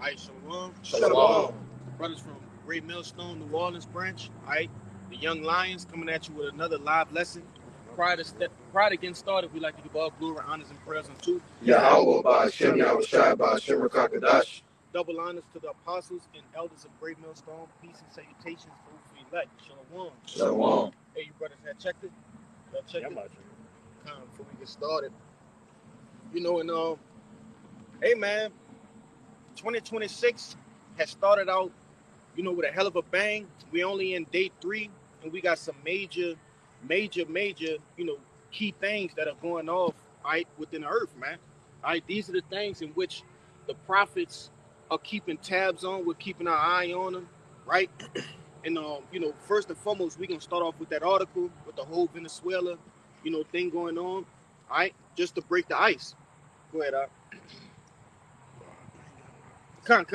right, Shalom. Shalom. Brothers from Great Millstone, New Orleans branch. All right, the Young Lions coming at you with another live lesson. Prior to getting started, we'd like to give all glory, honors, and prayers unto Yahweh Ba'Shem Yahushai Ba'Shem Rakakadash. double honors to the apostles and elders of Great Millstone. Peace and salutations to the elect. Shalom. Shalom. Hey, you brothers have checked it? Y'all checked it? Before we get started. You know, and hey man, 2026 has started out, you know, with a hell of a bang. We only in day 3, and we got some major, you know, key things that are going off, right, within the earth, man. All right, these are the things in which the prophets are keeping tabs on. We're keeping our eye on them, right? And you know, first and foremost, we're gonna start off with that article with the whole Venezuela, you know, thing going on. All right, just to break the ice. Go ahead, Con.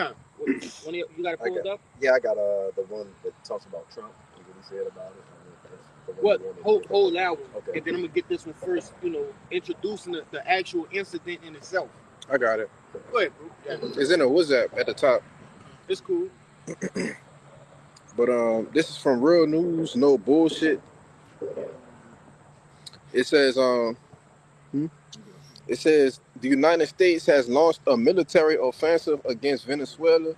You got it pulled up? Yeah, I got the one that talks about Trump and what he said about it. What? Hold that one. Okay. And then I'm going to get this one first, you know, introducing the actual incident in itself. I got it. Go ahead, bro. Yeah. It's in a WhatsApp at the top. It's cool. But this is from Real News, no bullshit. It says the United States has launched a military offensive against Venezuela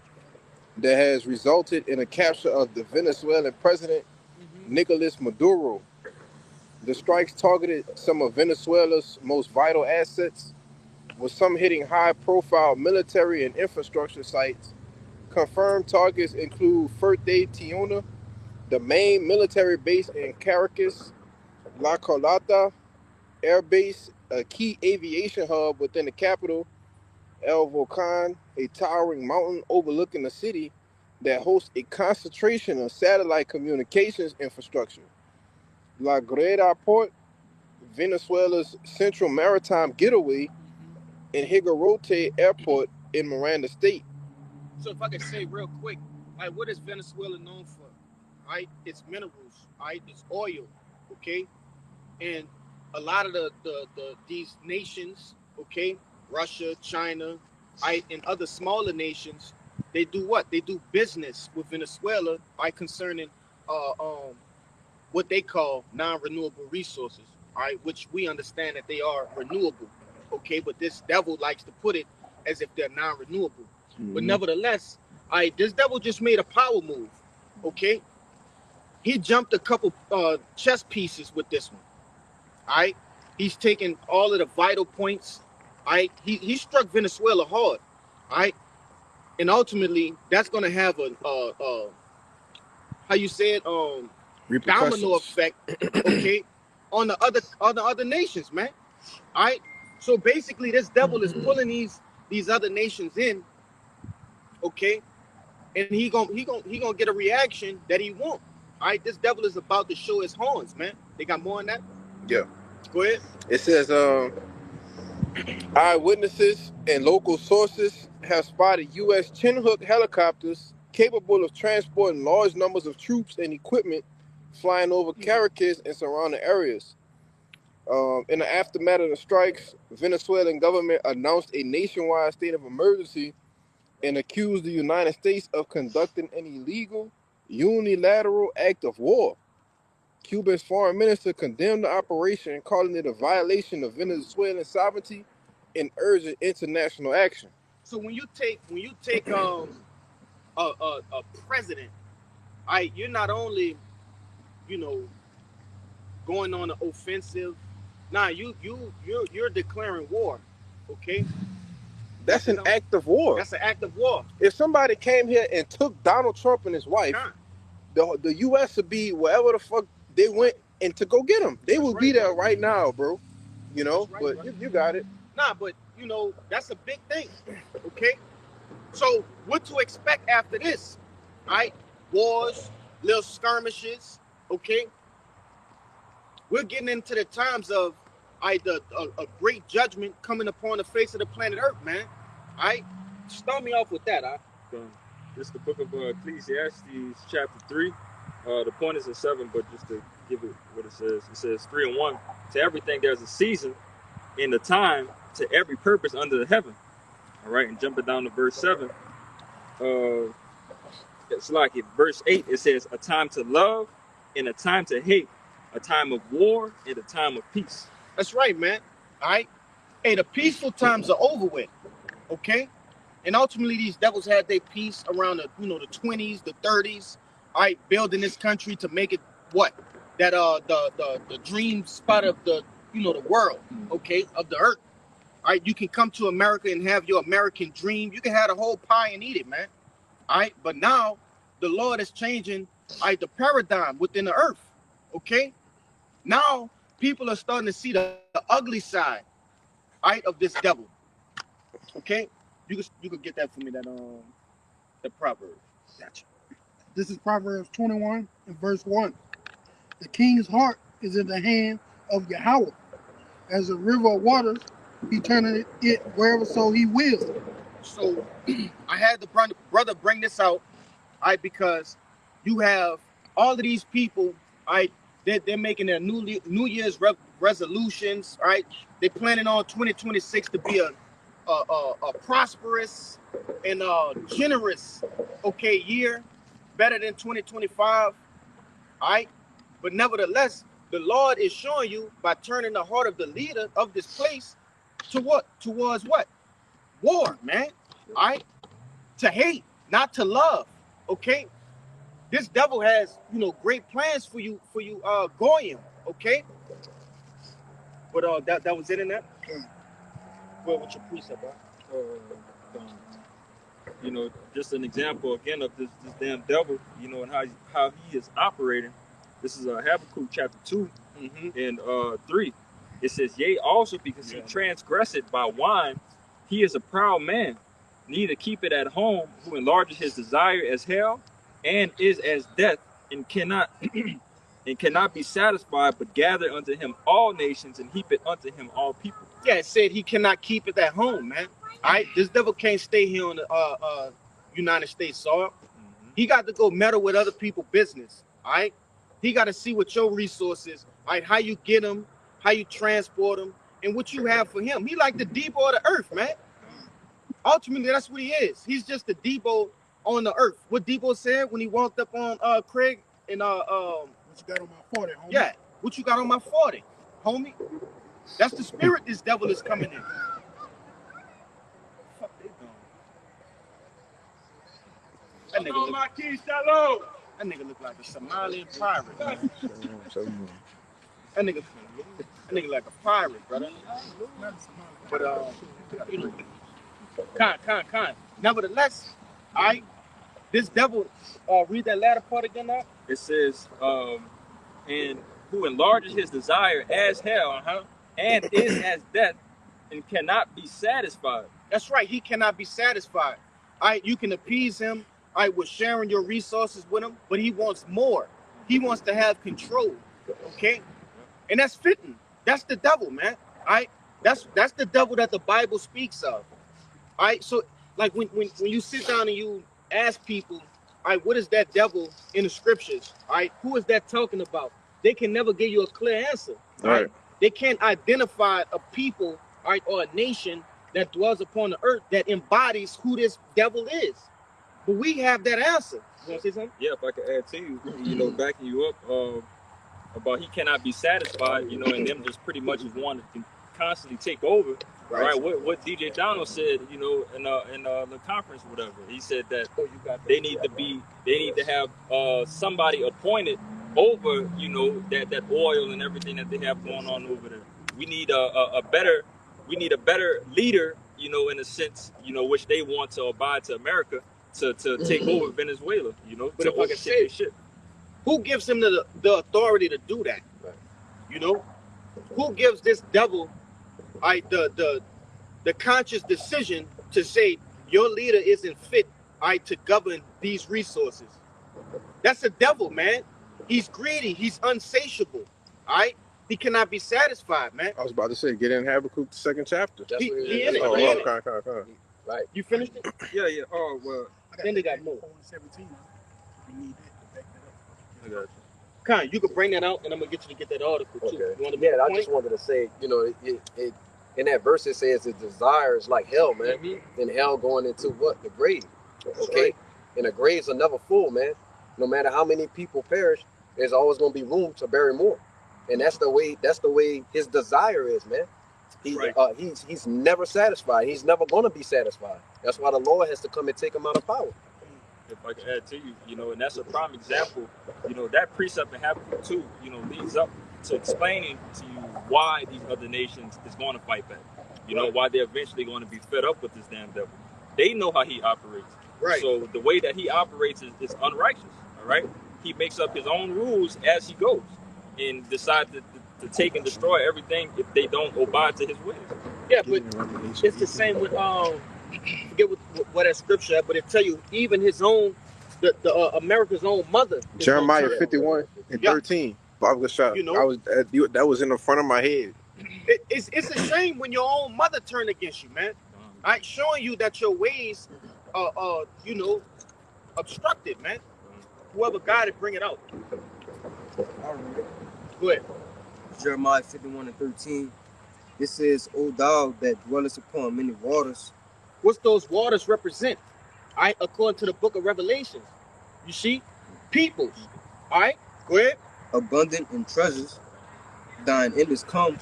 that has resulted in the capture of the Venezuelan president, Nicolas Maduro. The strikes targeted some of Venezuela's most vital assets, with some hitting high-profile military and infrastructure sites. Confirmed targets include Fuerte Tiuna, the main military base in Caracas, La Carlota Air Base, a key aviation hub within the capital, El Volcan, a towering mountain overlooking the city that hosts a concentration of satellite communications infrastructure, La Guaira Port, Venezuela's central maritime getaway, and Higuerote Airport in Miranda State. So if I could say real quick, like, what is Venezuela known for? Right? It's minerals, right? It's oil, okay? And a lot of these nations, okay, Russia, China, right, and other smaller nations, they do what? They do business with Venezuela by concerning what they call non-renewable resources, all right, which we understand that they are renewable, okay, but this devil likes to put it as if they're non-renewable. But nevertheless, all right, this devil just made a power move, okay? He jumped a couple chess pieces with this one. All right, he's taken all of the vital points. All right, he struck Venezuela hard. All right, and ultimately that's going to have a how you say it, domino effect, okay, on the other nations, man. All right, so basically this devil is pulling these other nations in, okay, and he gonna get a reaction that he won't. All right, this devil is about to show his horns, man. They got more on that? Yeah. Go ahead. It says eyewitnesses and local sources have spotted U.S. Chinook helicopters capable of transporting large numbers of troops and equipment flying over Caracas and surrounding areas. In the aftermath of the strikes, Venezuelan government announced a nationwide state of emergency and accused the United States of conducting an illegal, unilateral act of war. Cuba's foreign minister condemned the operation, calling it a violation of Venezuelan sovereignty and urging international action. So when you take a president, you're not only, you know, going on an offensive. Nah, you're declaring war, okay? That's an act of war. That's an act of war. If somebody came here and took Donald Trump and his wife, the U.S. would be wherever the fuck they went and to go get them. They will be there right now, bro. You know, but you got it. Nah, but you know, that's a big thing. Okay? So what to expect after this? All right? Wars, little skirmishes, okay? We're getting into the times of a great judgment coming upon the face of the planet Earth, man. All right? Start me off with that, This is the book of Ecclesiastes, chapter 3. The point is in 7, but just to give it what it says 3 and 1. To everything there's a season and a time to every purpose under the heaven. All right, and jumping down to verse 7. it's like in verse 8, it says, a time to love and a time to hate, a time of war and a time of peace. That's right, man. All right. Hey, the peaceful times are over with. Okay. And ultimately, these devils had their peace around the the 20s, the 30s. All right, building this country to make it what that the dream spot of the the world. Okay, of the earth. All right, you can come to America and have your American dream. You can have the whole pie and eat it, man. All right, but now the Lord is changing the paradigm within the earth. Okay, now people are starting to see the ugly side, of this devil. Okay, you could get that for me, that the proverb. Gotcha. This is Proverbs 21 and verse 1. The king's heart is in the hand of Yahweh. As a river of waters, he turneth it wherever so he will. So I had the brother bring this out, because you have all of these people, they're making their New Year's resolutions, They're planning on 2026 to be a prosperous and generous, year, better than 2025, But nevertheless, the Lord is showing you by turning the heart of the leader of this place to what? Towards what? War, man. To hate, not to love. Okay. This devil has, great plans for you, Goyim. Okay. But that was it in that. Well, what's your precept, bro? Just an example again of this damn devil, and how he is operating. This is Habakkuk chapter 2 and 3. It says, yea, also because he transgressed by wine, he is a proud man, neither keep it at home, who enlarges his desire as hell, and is as death, and cannot be satisfied, but gather unto him all nations, and heap it unto him all people. Yeah, it said he cannot keep it at home, man. This devil can't stay here on the United States soil. He got to go meddle with other people's business. He got to see what your resources, how you get them, how you transport them, and what you have for him. He like the Debo of the earth, man. Ultimately, that's what he is. He's just the Debo on the earth. What Debo said when he walked up on Craig and what you got on my 40, homie? Yeah, what you got on my 40, homie? That's the spirit this devil is coming in. Fuck they doing? That nigga look like a Somalian pirate, man. That nigga like a pirate, brother. But kind. Nevertheless, this devil, read that latter part again now. It says, and who enlarges his desire as hell, and is as death, and cannot be satisfied. That's right, he cannot be satisfied. You can appease him, with sharing your resources with him, but he wants more. He wants to have control, okay? And that's fitting. That's the devil, man. That's the devil that the Bible speaks of. So like when you sit down and you ask people, what is that devil in the scriptures? Who is that talking about? They can never give you a clear answer. Right. They can't identify a people, or a nation that dwells upon the earth that embodies who this devil is. But we have that answer. You want to say something? Yeah, if I could add to you, backing you up about he cannot be satisfied, and them just pretty much want to constantly take over. Right. What DJ Donald said, in the conference, whatever. He said that they need to have somebody appointed over, that oil and everything that they have going on over there. We need a better leader, in a sense, which they want to abide to America to take over Venezuela, But to if I can say, shit. Who gives him the authority to do that? Right. Who gives this devil the conscious decision to say your leader isn't fit to govern these resources? That's the devil, man. He's greedy. He's unsatiable. He cannot be satisfied, man. I was about to say, get in Habakkuk, the 2nd chapter. He in it. Oh, Right. You finished it? Yeah. Oh well. Then they got more. 17. We need that to back that up. I got you. Con, you could bring that out, and I'm gonna get you to get that article too. Okay. You want to make a I point? just wanted to say, it in that verse it says the desire is like hell, man. And hell going into what? The grave. Okay, right. and the graves are never full, man. No matter how many people perish, there's always going to be room to bury more, and that's the way. That's the way his desire is, man. Right. He's never satisfied. He's never going to be satisfied. That's why the Lord has to come and take him out of power. If I can add to you, and that's a prime example. That precept in Habakkuk 2, leads up to explaining to you why these other nations is going to fight back. Why they're eventually going to be fed up with this damn devil. They know how he operates. Right. So the way that he operates is unrighteous. All right. He makes up his own rules as he goes, and decides to take and destroy everything if they don't abide to his ways. Yeah, but it's the same with forget what that scripture at, but it tell you even his own the America's own mother. Jeremiah 51 and 13. Bible shot. I was that was in the front of my head. It's a shame when your own mother turned against you, man. Right, showing you that your ways are obstructed, man. Whoever got it, bring it out. All right. Go ahead. Jeremiah 51 and 13. It says, O thou that dwellest upon many waters. What's those waters represent? All right, according to the book of Revelations. You see? Peoples. All right, go ahead. Abundant in treasures, thine end is come,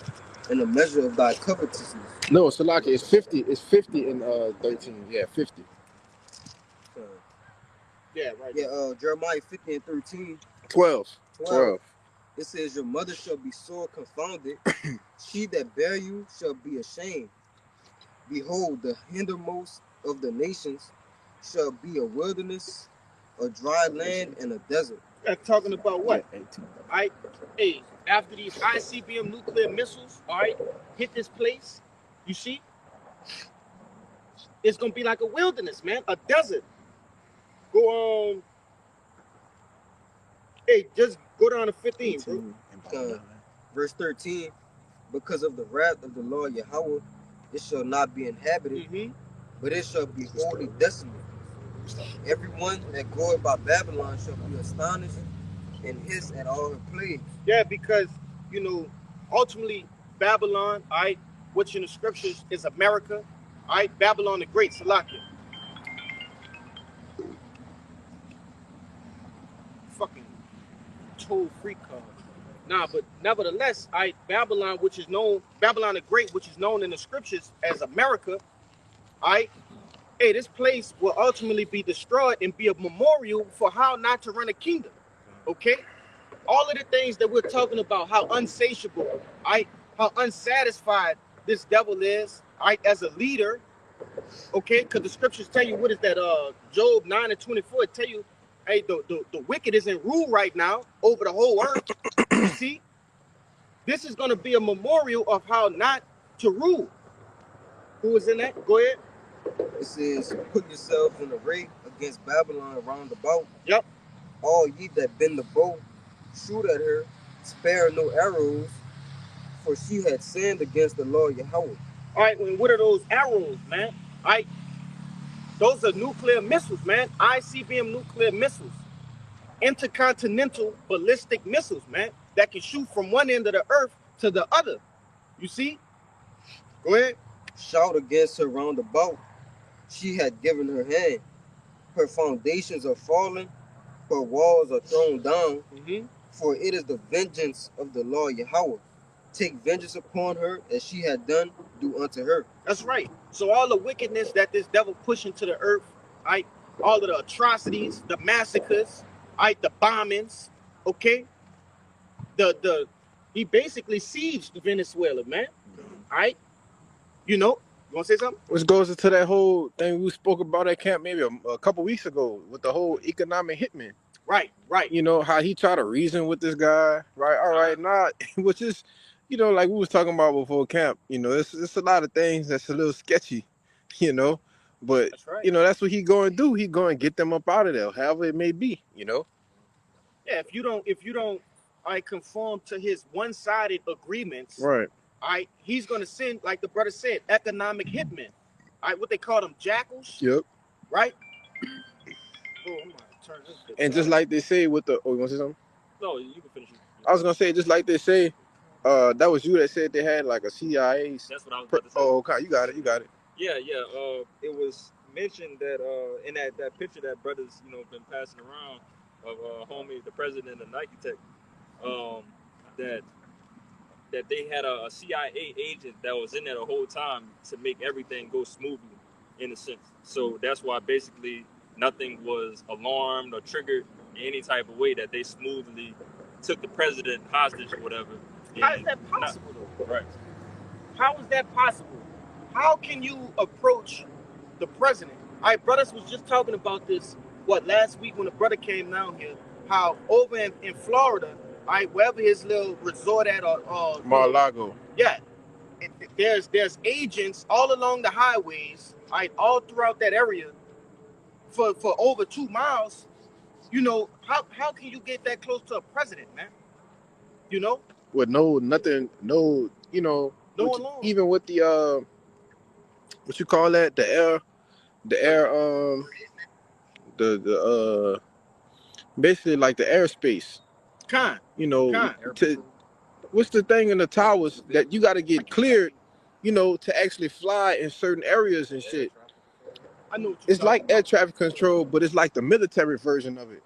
and the measure of thy covetousness. No, Salaki, it's 50. It's 50 in 13. Yeah, 50. Yeah, right. Yeah, Jeremiah 50 and 13. 12. It says, your mother shall be sore confounded. She that bare you shall be ashamed. Behold, the hindermost of the nations shall be a wilderness, a dry land, and a desert. That's talking about what? Alright, hey, after these ICBM nuclear missiles, alright, hit this place, you see, it's gonna be like a wilderness, man, a desert. Go on. Hey, just go down to 15, bro. Verse 13. Because of the wrath of the Lord Yahweh, it shall not be inhabited, but it shall be wholly desolate. Everyone that goeth by Babylon shall be astonished and hiss at all her plagues. Yeah, because ultimately Babylon, which in the scriptures is America, Babylon the Great, Salakia. Fucking toll-free card. Nah, but nevertheless, Babylon the Great, which is known in the scriptures as America, hey, this place will ultimately be destroyed and be a memorial for how not to run a kingdom. Okay? All of the things that we're talking about, how unsatiable, how unsatisfied this devil is, as a leader, okay? Because the scriptures tell you, what is that, Job 9 and 24, it tell you, hey, the wicked is in rule right now over the whole earth. You see? This is going to be a memorial of how not to rule. Who is in that? Go ahead. It says, put yourselves in array against Babylon round about. Yep. All ye that bend the bow, shoot at her, spare no arrows, for she had sinned against the Lord Yahweh. All right, well, what are those arrows, man? All right, those are nuclear missiles, man. ICBM nuclear missiles. Intercontinental ballistic missiles, man, that can shoot from one end of the earth to the other. You see? Go ahead. Shout against her round about. She had given her hand. Her foundations are fallen. Her walls are thrown down. For it is the vengeance of the Lord Yahweh. Take vengeance upon her as she had done, do unto her. That's right. So all the wickedness that this devil pushed into the earth, all of the atrocities, the massacres, the bombings, okay? He basically sieged Venezuela, man. You want to say something? Which goes into that whole thing we spoke about at camp maybe a couple weeks ago with the whole economic hitman. Right. How he tried to reason with this guy, right? All right, not which is, like we was talking about before camp. It's a lot of things that's a little sketchy, but that's right. That's what he going to do. He going to get them up out of there, however it may be. Yeah, if you don't, conform to his one-sided agreements, right? He's gonna send, like the brother said, economic hitmen. What they call them, jackals. Yep. Right. Oh, I'm gonna turn this bit and just like they say with the, you want to say something? No, you can finish. I was gonna say, just like they say, that was you that said they had like a CIA. That's what I was about to say. Oh, okay, you got it. Yeah. It was mentioned that in that picture that brothers been passing around of homie the president of Nike Tech, that they had a CIA agent that was in there the whole time to make everything go smoothly, in a sense. So that's why basically nothing was alarmed or triggered in any type of way. That they smoothly took the president hostage or whatever. How is that possible, though? Right. How is that possible? How can you approach the president? All right, brothers was just talking about this, last week when the brother came down here, how over in Florida, all right, wherever his little resort at, or Mar-a-Lago. yeah, there's agents all along the highways, all right, all throughout that area for over 2 miles. How can you get that close to a president, man? With nothing, no No alarm. even with the what you call that, the basically like the airspace. Con. What's the thing in the towers that you got to get cleared, to actually fly in certain areas and shit. I know what It's like air traffic control, but it's like the military version of it.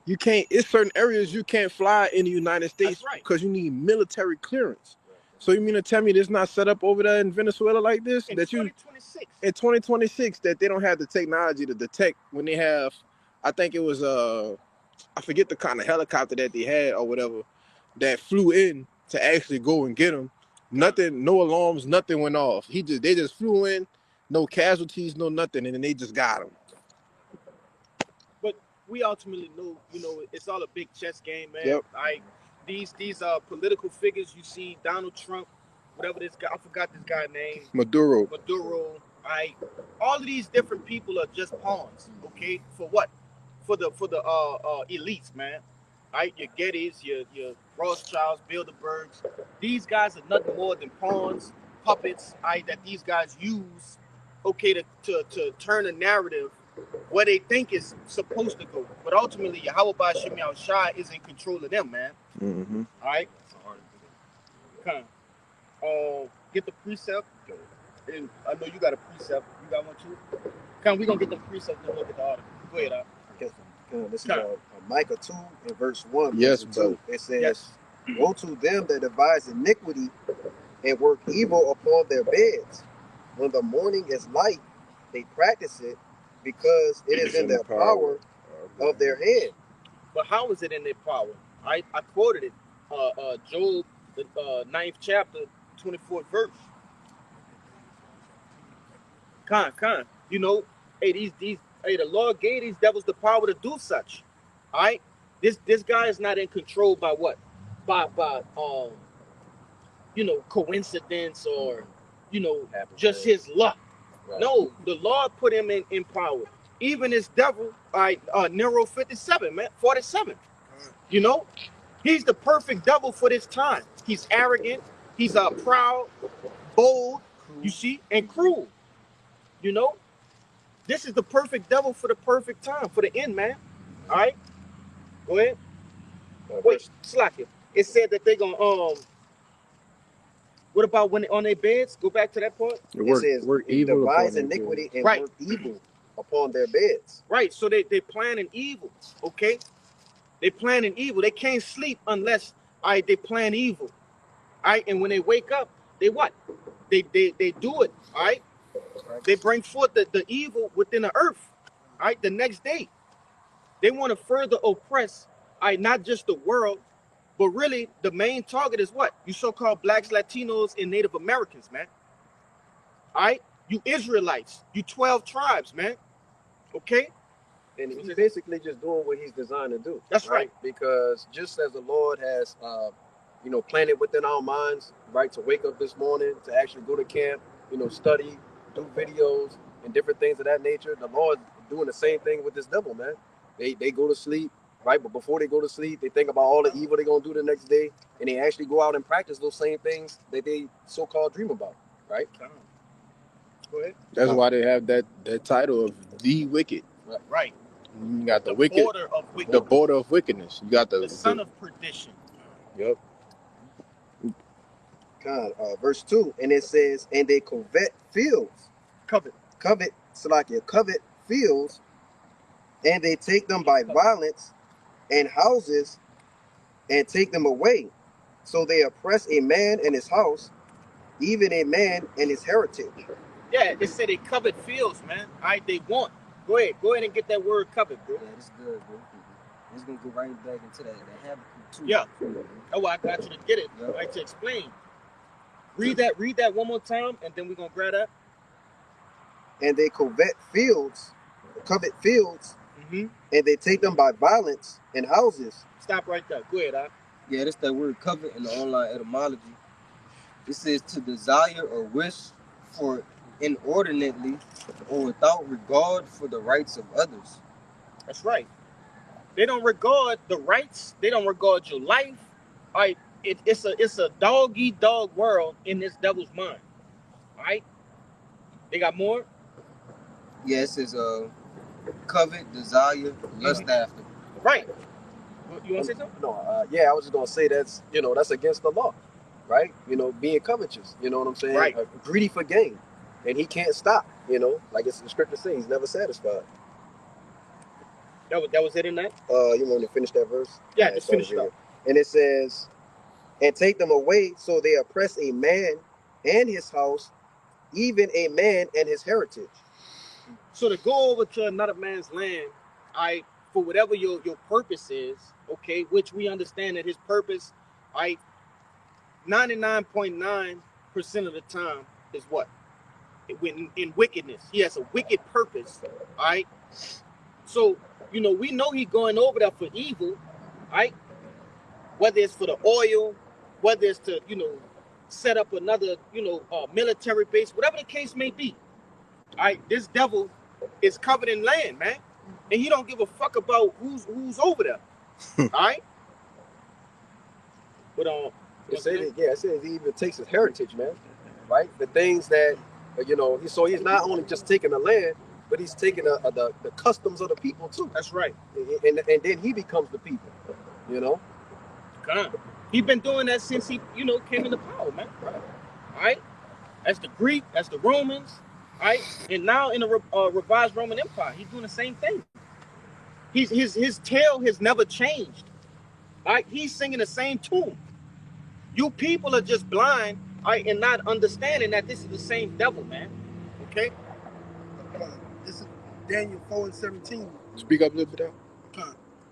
You can't. It's certain areas you can't fly in the United States because you need military clearance. So you mean to tell me this not set up over there in Venezuela like this? In that 2026. In 2026, that they don't have the technology to detect when they have. I think it was I forget the kind of helicopter that they had or whatever that flew in to actually go and get them. Nothing, no alarms, nothing went off. They just flew in, no casualties, no nothing, and then they just got him. But we ultimately know, it's all a big chess game, man. Yep. These political figures you see, Donald Trump, whatever this guy, I forgot this guy's name. Maduro. All of these different people are just pawns, okay? For what? For the elites, man. Your Gettys, your Rothschilds, Bilderbergs. These guys are nothing more than pawns, puppets, that these guys use, okay, to turn a narrative where they think is supposed to go. But ultimately, Yahweh Ba'Shem Yahushua is in control of them, man. Mm-hmm. All right? Come. Get the precept. And I know you got a precept. You got one too? Come, we're going to get the precept and look at the article. Go ahead, Al. This is Micah 2 and verse 1. Yes, verse 2. It says, Woe to them that devise iniquity and work evil upon their beds. When the morning is light, they practice it because it is in their power of their hand. But how is it in their power? I quoted it. Job, the 9th chapter, 24th verse. The Lord gave these devils the power to do such. All right? This guy is not in control by what? By coincidence or, just his luck. Right. No, the Lord put him in power. Even this devil, Nero 57, man, 47. He's the perfect devil for this time. He's arrogant. He's proud, bold, you see, and cruel. This is the perfect devil for the perfect time, for the end, man. All right? Go ahead. Wait, slack it. It said that they're going to, what about when on their beds? Go back to that part. It says, devise iniquity and work evil upon their beds. Right, so they're planning evil, okay? They're planning evil. They can't sleep unless, they plan evil. All right, and when they wake up, they what? They do it, all right? They bring forth the evil within the earth, all right, the next day. They want to further oppress, not just the world, but really the main target is what? You so-called blacks, Latinos, and Native Americans, man. All right? You Israelites, you 12 tribes, man. Okay? And he's basically just doing what he's designed to do. That's right. Because just as the Lord has, planted within our minds, right, to wake up this morning, to actually go to camp, study, do videos, and different things of that nature, the Lord doing the same thing with this devil, man. They go to sleep, right? But before they go to sleep, they think about all the evil they're going to do the next day, and they actually go out and practice those same things that they so-called dream about, right? Go ahead. That's why they have that title of the wicked. Right. You got the wicked, the border of wickedness. You got the son of perdition. Yep. Verse 2, and it says, and they covet fields. Covet covet fields, and they take them by violence, and houses, and take them away. So they oppress a man and his house, even a man and his heritage. Yeah, they say they covet fields, man. All right, they want. Go ahead and get that word covet, bro. Yeah, this is good, bro. It's gonna go right back into that Habakkuk too. Yeah. Oh, I got you to get it. Yep. Right, to explain. Read that one more time, and then we're gonna grab that. And they covet fields, and they take them by violence and houses. Stop right there. Go ahead, Doc. Yeah, that's that word covet in the online etymology. It says to desire or wish for inordinately or without regard for the rights of others. That's right. They don't regard the rights. They don't regard your life. All right, it's a dog-eat-dog world in this devil's mind. All right. They got more. Yeah, it says covet, desire, lust after. Right. You want to say something? No. Yeah, I was just gonna say that's against the law, right? Being covetous. You know what I'm saying? Right. Greedy for gain, and he can't stop. Like it's the scripture says, he's never satisfied. That was it in that? You want to finish that verse? Yeah, just finish it up. And it says, and take them away, so they oppress a man and his house, even a man and his heritage. So to go over to another man's land, for whatever your purpose is, okay, which we understand that his purpose, 99.9% of the time is what? In wickedness. He has a wicked purpose, all right? So, we know he's going over there for evil, right? Whether it's for the oil, whether it's to, set up another, military base, whatever the case may be. All right, this devil is covered in land, man. And he don't give a fuck about who's over there. All right? But it says he even takes his heritage, man. Right? The things that so he's not only just taking the land, but he's taking the customs of the people too. That's right. And then he becomes the people. God. He's been doing that since he, came into power, man. Right. All right? That's the Greek, that's the Romans, all right? And now in the revised Roman Empire, he's doing the same thing. His tale has never changed. All right? He's singing the same tune. You people are just blind, all right, and not understanding that this is the same devil, man. Okay? This is Daniel 4:17. Speak up a little bit out.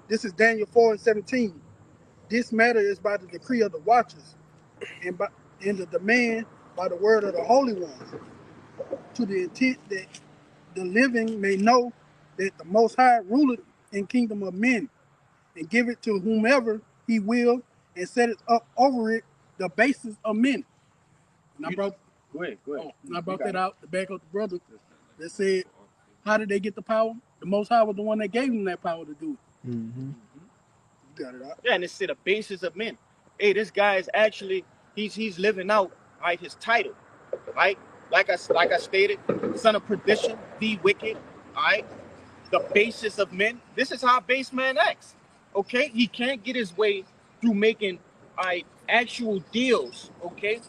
This is Daniel 4:17. This matter is by the decree of the watchers, and the demand by the word of the holy ones, to the intent that the living may know that the Most High ruleth in kingdom of men, and give it to whomever he will, and set it up over it the basis of men. And I brought that out to back up the brother that said, how did they get the power? The Most High was the one that gave them that power to do it. Mm-hmm. Got it out. Yeah, and it's the basis of men. Hey, this guy is actually he's living out his title, right? Like I stated, son of perdition, the wicked, all right? The basis of men. This is how a base man acts. Okay, he can't get his way through making actual deals. Okay,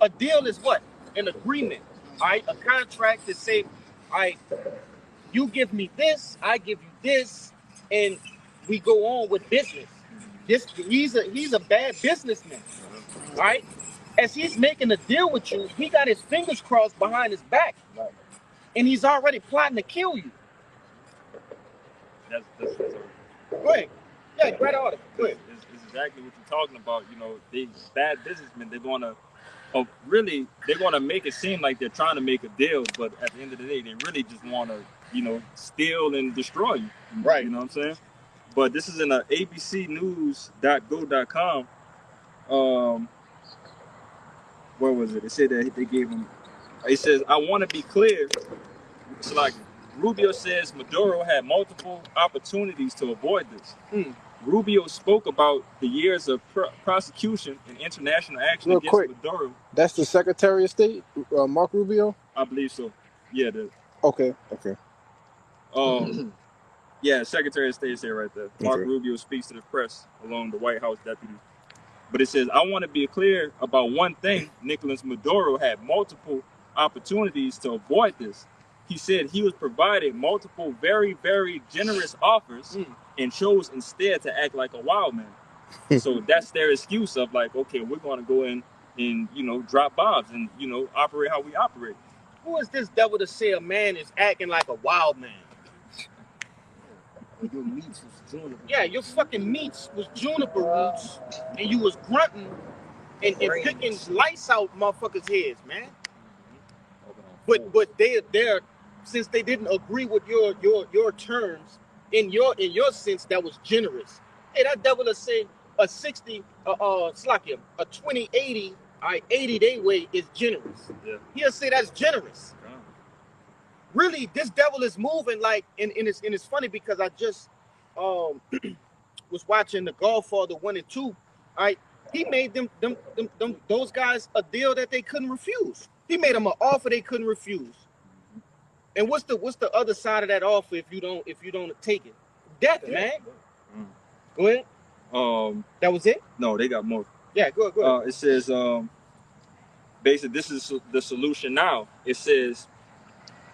a deal is what? An agreement. All right, a contract to say, all right, you give me this, I give you this, and we go on with business. He's a bad businessman. All right, as he's making a deal with you, he got his fingers crossed behind his back, right, and he's already plotting to kill you. That's Go ahead. Yeah, great order. Go ahead. It's exactly what you're talking about. They bad businessmen. They're gonna make it seem like they're trying to make a deal, but at the end of the day, they really just want to, steal and destroy you. Right. You know what I'm saying? But this is in abcnews.go.com. Where was it? It said that they gave him. It says, I want to be clear. It's like Rubio says Maduro had multiple opportunities to avoid this. Rubio spoke about the years of prosecution and international action Real against quick. Maduro. That's the Secretary of State, Mark Rubio? I believe so. Yeah. Okay. Yeah, Secretary of State said right there. Mark Okay. Rubio speaks to the press along the White House deputy. But it says, I want to be clear about one thing. Nicolas Maduro had multiple opportunities to avoid this. he said he was provided multiple very, very generous offers and chose instead to act like a wild man. So that's their excuse of like, okay, we're going to go in and, you know, drop bombs and, you know, operate how we operate. Who is this devil to say a man is acting like a wild man? Your meats was juniper. Yeah, your fucking meats was juniper roots, and you was grunting and picking lights out motherfuckers' heads, man. But they're since they didn't agree with your terms, in your sense, that was generous. Hey, that devil will say a 60 Slakia, a 20-80, 80-day way is generous. Yeah. He'll say that's generous. Yeah. Really, this devil is moving like, and it's funny because I just was watching The Godfather 1 and 2. All right, he made those guys a deal that they couldn't refuse. He made them an offer they couldn't refuse. And what's the other side of that offer if you don't take it? Death, man. Go ahead. That was it? No, they got more. Yeah, go ahead. It says, basically, this is the solution now. It says,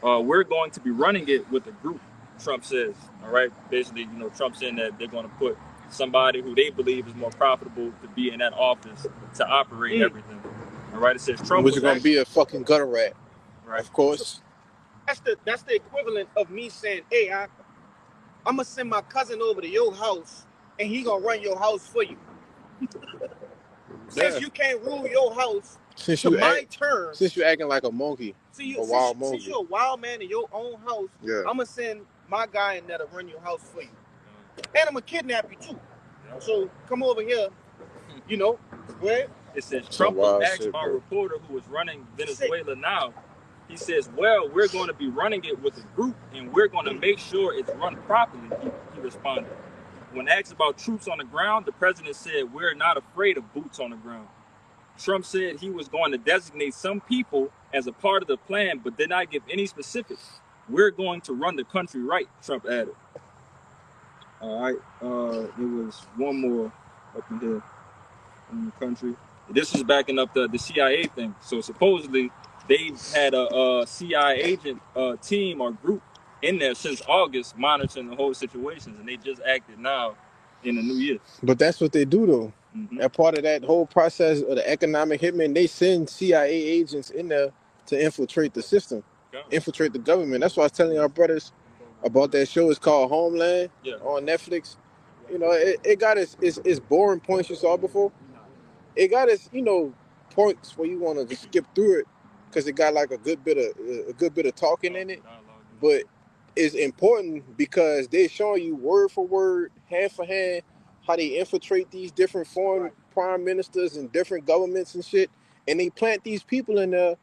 we're going to be running it with a group, Trump says. All right. Basically, you know, Trump saying that they're going to put somebody who they believe is more profitable to be in that office to operate everything. All right. It says Trump was going to be a fucking gutter rat. Right. Of course. That's the equivalent of me saying, hey, I'm gonna send my cousin over to your house and he gonna run your house for you. Since you can't rule your house to my terms. Since you're acting like a monkey, a wild monkey. Since you're a wild man in your own house, I'm gonna send my guy in there to run your house for you. And I'm gonna kidnap you too. So come over here, you know, where? It says Trump was asked by a reporter who is running Venezuela now. He says, well, we're going to be running it with a group and we're going to make sure it's run properly, he responded. When asked about troops on the ground, the president said, we're not afraid of boots on the ground. Trump said he was going to designate some people as a part of the plan, but did not give any specifics. We're going to run the country right, Trump added. All right, there was one more up in here in the country. This was backing up the CIA thing. So supposedly, they had a CIA agent team or group in there since August monitoring the whole situations, and they just acted now in the new year. But that's what they do, though. Mm-hmm. And part of that whole process of the economic hitman, they send CIA agents in there to infiltrate the system, infiltrate the government. That's why I was telling our brothers about that show. It's called Homeland on Netflix. You know, it got its boring points you saw before. It got its, you know, points where you want to just skip through it, because it got like a good bit of talking in it, but it's important because they're showing you word for word, hand for hand, how they infiltrate these different foreign prime ministers and different governments and shit, and they plant these people in there,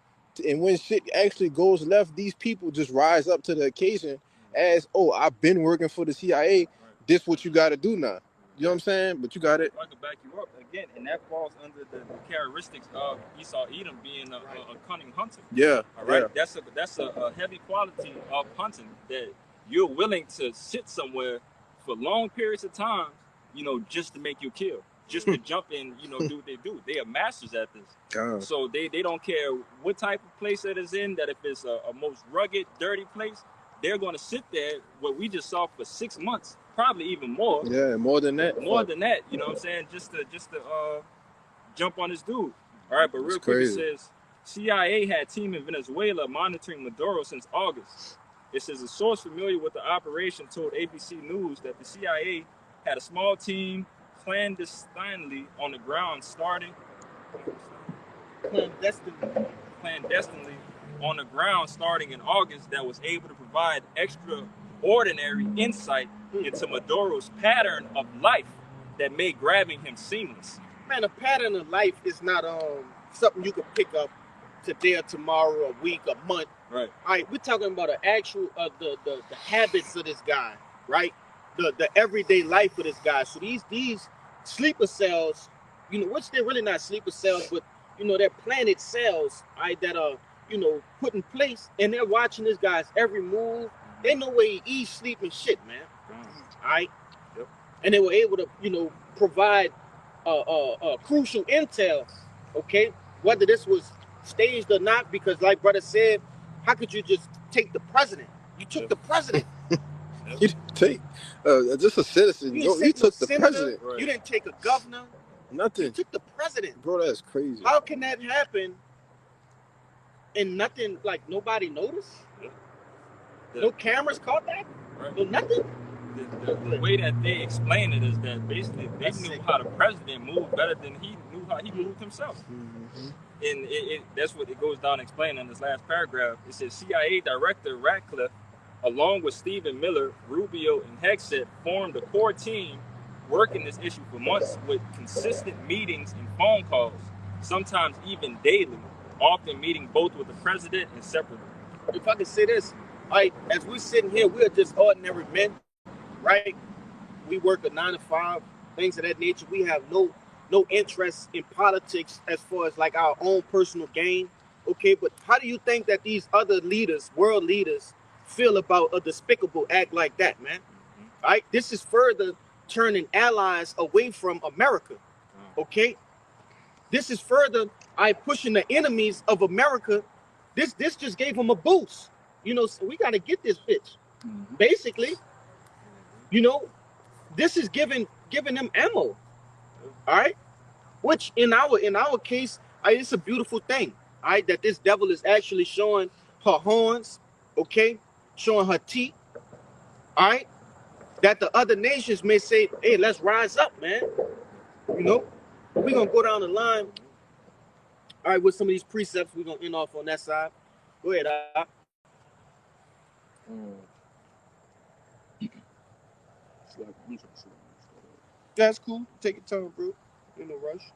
and when shit actually goes left, these people just rise up to the occasion as, oh, I've been working for the CIA, this what you got to do now. You know what I'm saying? But you got it. I can back you up again, and that falls under the characteristics of Esau Edom being a cunning hunter. Yeah. All right. Yeah. That's a heavy quality of hunting, that you're willing to sit somewhere for long periods of time, you know, just to make you kill, just to jump in, you know, do what they do. They are masters at this. So they don't care what type of place that is in. That if it's a most rugged, dirty place, they're going to sit there. What we just saw for 6 months. Probably even more. Yeah, more than that. More than that, you know what I'm saying? Just to jump on this dude. All right, but real quick, it says CIA had team in Venezuela monitoring Maduro since August. It says a source familiar with the operation told ABC News that the CIA had a small team clandestinely on the ground clandestinely on the ground starting in August that was able to provide extraordinary insight into Maduro's pattern of life that made grabbing him seamless. Man, a pattern of life is not something you can pick up today or tomorrow, a week, a month. Right. All right, we're talking about an actual the habits of this guy, right? The everyday life of this guy. So these sleeper cells, you know, which they're really not sleeper cells, but you know, they're planted cells, right, that are, you know, put in place, and they're watching this guy's every move. They know where he eats, sleep, and shit, man. All right? Yep. And they were able to, you know, provide crucial intel, okay? Whether this was staged or not, because like brother said, How could you just take the president? You took the president. You didn't take just a citizen. You took the senator, president. You didn't take a governor. Nothing. You took the president. Bro, that's crazy. How can that happen and nothing, like nobody noticed? No cameras caught that? Right. No nothing? The way that they explain it is that basically they knew how the president moved better than he knew how he moved himself. Mm-hmm. And that's what it goes down explaining in this last paragraph. It says CIA Director Ratcliffe, along with Stephen Miller, Rubio, and Hegseth, formed a core team working this issue for months with consistent meetings and phone calls, sometimes even daily, often meeting both with the president and separately. If I could say this, as we're sitting here, we're just ordinary men, right? We work a 9 to 5, things of that nature. We have no interest in politics as far as like our own personal gain. Okay, but how do you think that these other leaders, world leaders, feel about a despicable act like that, man? All right, this is further turning allies away from America. Okay, this is further pushing the enemies of America. This just gave them a boost. You know, so we got to get this bitch. Mm-hmm. Basically, you know, this is giving them ammo. All right, which in our case, it's a beautiful thing. All right, that this devil is actually showing her horns. Okay, showing her teeth. All right, that the other nations may say, "Hey, let's rise up, man." You know, we're gonna go down the line. All right, with some of these precepts, we're gonna end off on that side. Go ahead, That's cool. Take your time, bro. In no rush.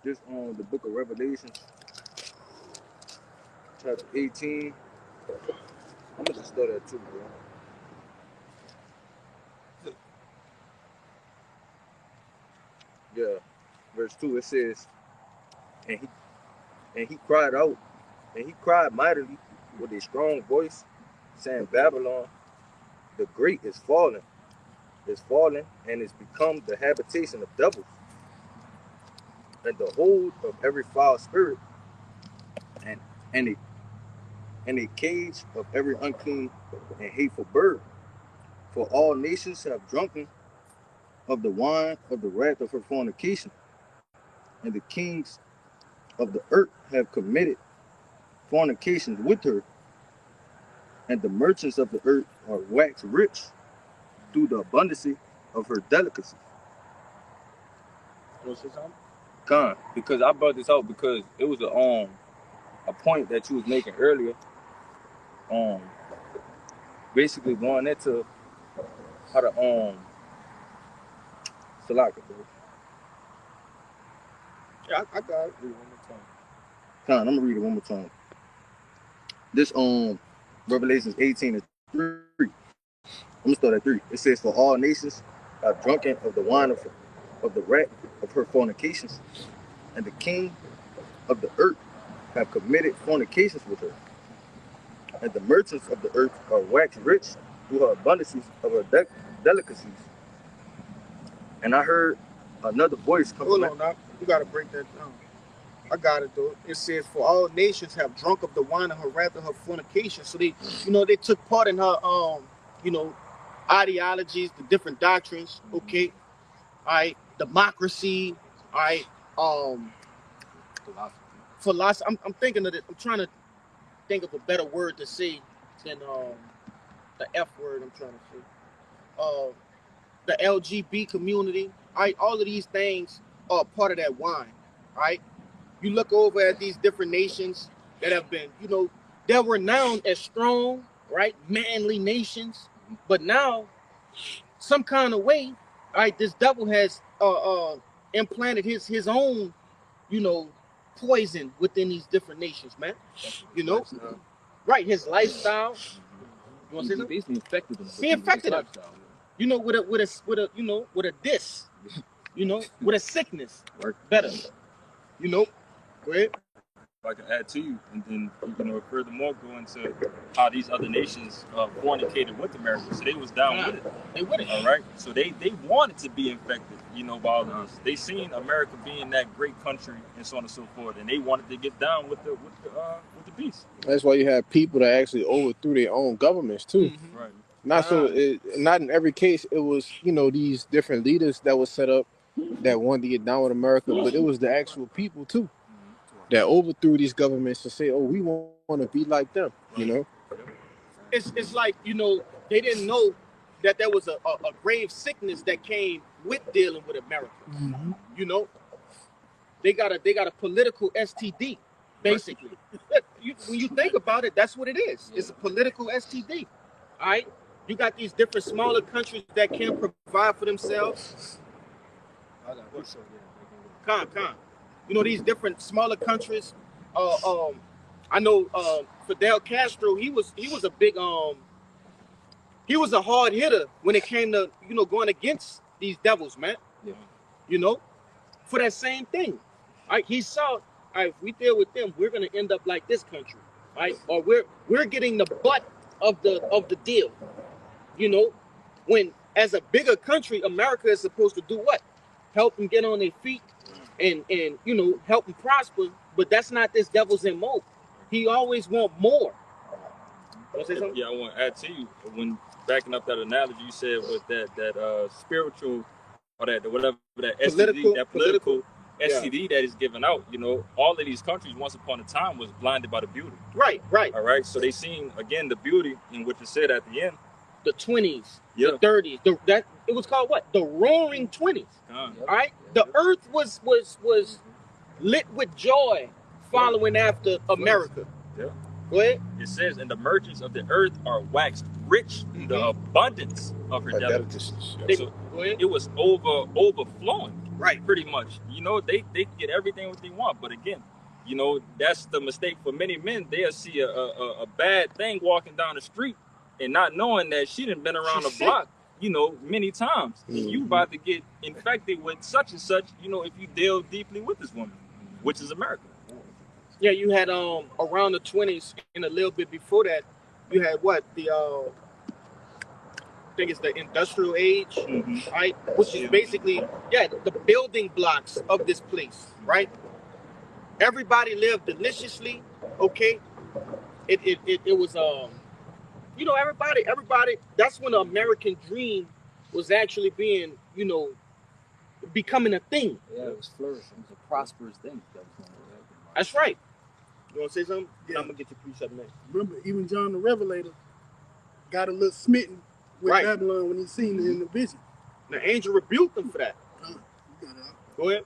This the book of Revelation, chapter 18. I'm gonna just start that too, bro. Yeah, verse 2, it says, and he cried out, and he cried mightily with a strong voice, saying, Babylon, the great is fallen, and is become the habitation of devils, and the hold of every foul spirit, and a cage of every unclean and hateful bird. For all nations have drunken of the wine of the wrath of her fornication, and the kings of the earth have committed fornications with her, and the merchants of the earth are waxed rich through the abundance of her delicacies. Con, because I brought this out because it was a point that you was making earlier, basically going into how to Salaka, bro. Yeah, I got it. Read it one more time. Con, I'm gonna read it one more time. This Revelations 18 and 3. I'm gonna start at 3. It says, for all nations are drunken of the wine of the wrath of her fornications, and the king of the earth have committed fornications with her, and the merchants of the earth are waxed rich through her abundances of her delicacies. And I heard another voice come from Hold on, now. You gotta break that down. I got it though. It says, for all nations have drunk of the wine of her wrath of her fornication. So they took part in her ideologies, the different doctrines, okay? All right, democracy, all right, philosophy. I'm thinking of it. I'm trying to think of a better word to say than the F word I'm trying to say. The LGBT community, all right, all of these things are part of that wine, right? You look over at these different nations that have been, they're renowned as strong, right, manly nations, but now, some kind of way, all right, this devil has implanted his own, poison within these different nations, man. Right? His lifestyle. You want to say something? basically infected them. He infected them. With a diss, with a sickness. Better. Go ahead. I can add to you, and then furthermore go into how these other nations fornicated with America, so they was down with it. They with it. All right, so they wanted to be infected, by all of this. They seen America being that great country and so on and so forth, and they wanted to get down with the beast. That's why you have people that actually overthrew their own governments too. Mm-hmm. Right. Not in every case. It was these different leaders that was set up that wanted to get down with America, but it was the actual people too that overthrew these governments to say, "Oh, we want to be like them." It's like they didn't know that there was a grave sickness that came with dealing with America. Mm-hmm. They got a political STD, basically. When you think about it, that's what it is. It's a political STD. All right, you got these different smaller countries that can't provide for themselves. These different smaller countries. I know Fidel Castro. He was a big he was a hard hitter when it came to going against these devils, man. Yeah. For that same thing. Right? He saw, all right, if we deal with them, we're gonna end up like this country, right? Or we're getting the butt of the deal. When as a bigger country, America is supposed to do what? Help them get on their feet and help them prosper. But that's not this devil's MO. He always want more. You want to say something? Yeah, I want to add to you when backing up that analogy you said with that spiritual or that whatever that political STD that is given out. All of these countries once upon a time was blinded by the beauty. Right. All right, so they seen again the beauty in what you said at the end. The 20s, the 30s, it was called what? The Roaring 20s. All right, the earth was lit with joy, following after America. Yeah. Go ahead. It says, "And the merchants of the earth are waxed rich through the abundance of her delicacies." So it was overflowing. Right. Pretty much. They get everything what they want, but again, that's the mistake for many men. They'll see a bad thing walking down the street and not knowing that she done been around the block, many times. Mm-hmm. And you about to get infected with such and such, if you deal deeply with this woman, which is America. Yeah, you had around the 20s and a little bit before that, you had what? The I think it's the industrial age, right? Which is basically the building blocks of this place, right? Everybody lived deliciously, okay? It was everybody. That's when the American dream was actually being, becoming a thing. Yeah, it was flourishing. It was a prosperous thing. That's right. You want to say something? Yeah. I'm gonna get your precept next. Remember, even John the Revelator got a little smitten with Babylon when he seen it in the vision. The angel rebuked him for that. Go ahead.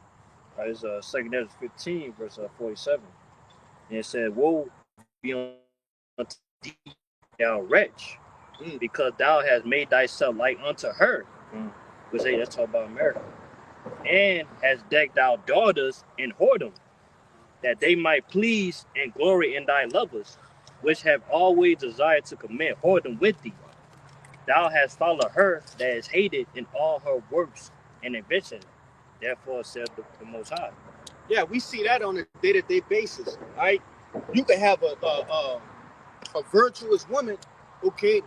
It's 2 Ezra 15, verse 47. And it said, "Woe be unto thee, thou wretch, because thou hast made thyself like unto her." Which that's talking about America. "And hast decked thy daughters in whoredom, that they might please and glory in thy lovers, which have always desired to commit whoredom with thee. Thou hast followed her that is hated in all her works and invention. Therefore said the Most High." Yeah, we see that on a day-to-day basis, right? You can have a virtuous woman, okay,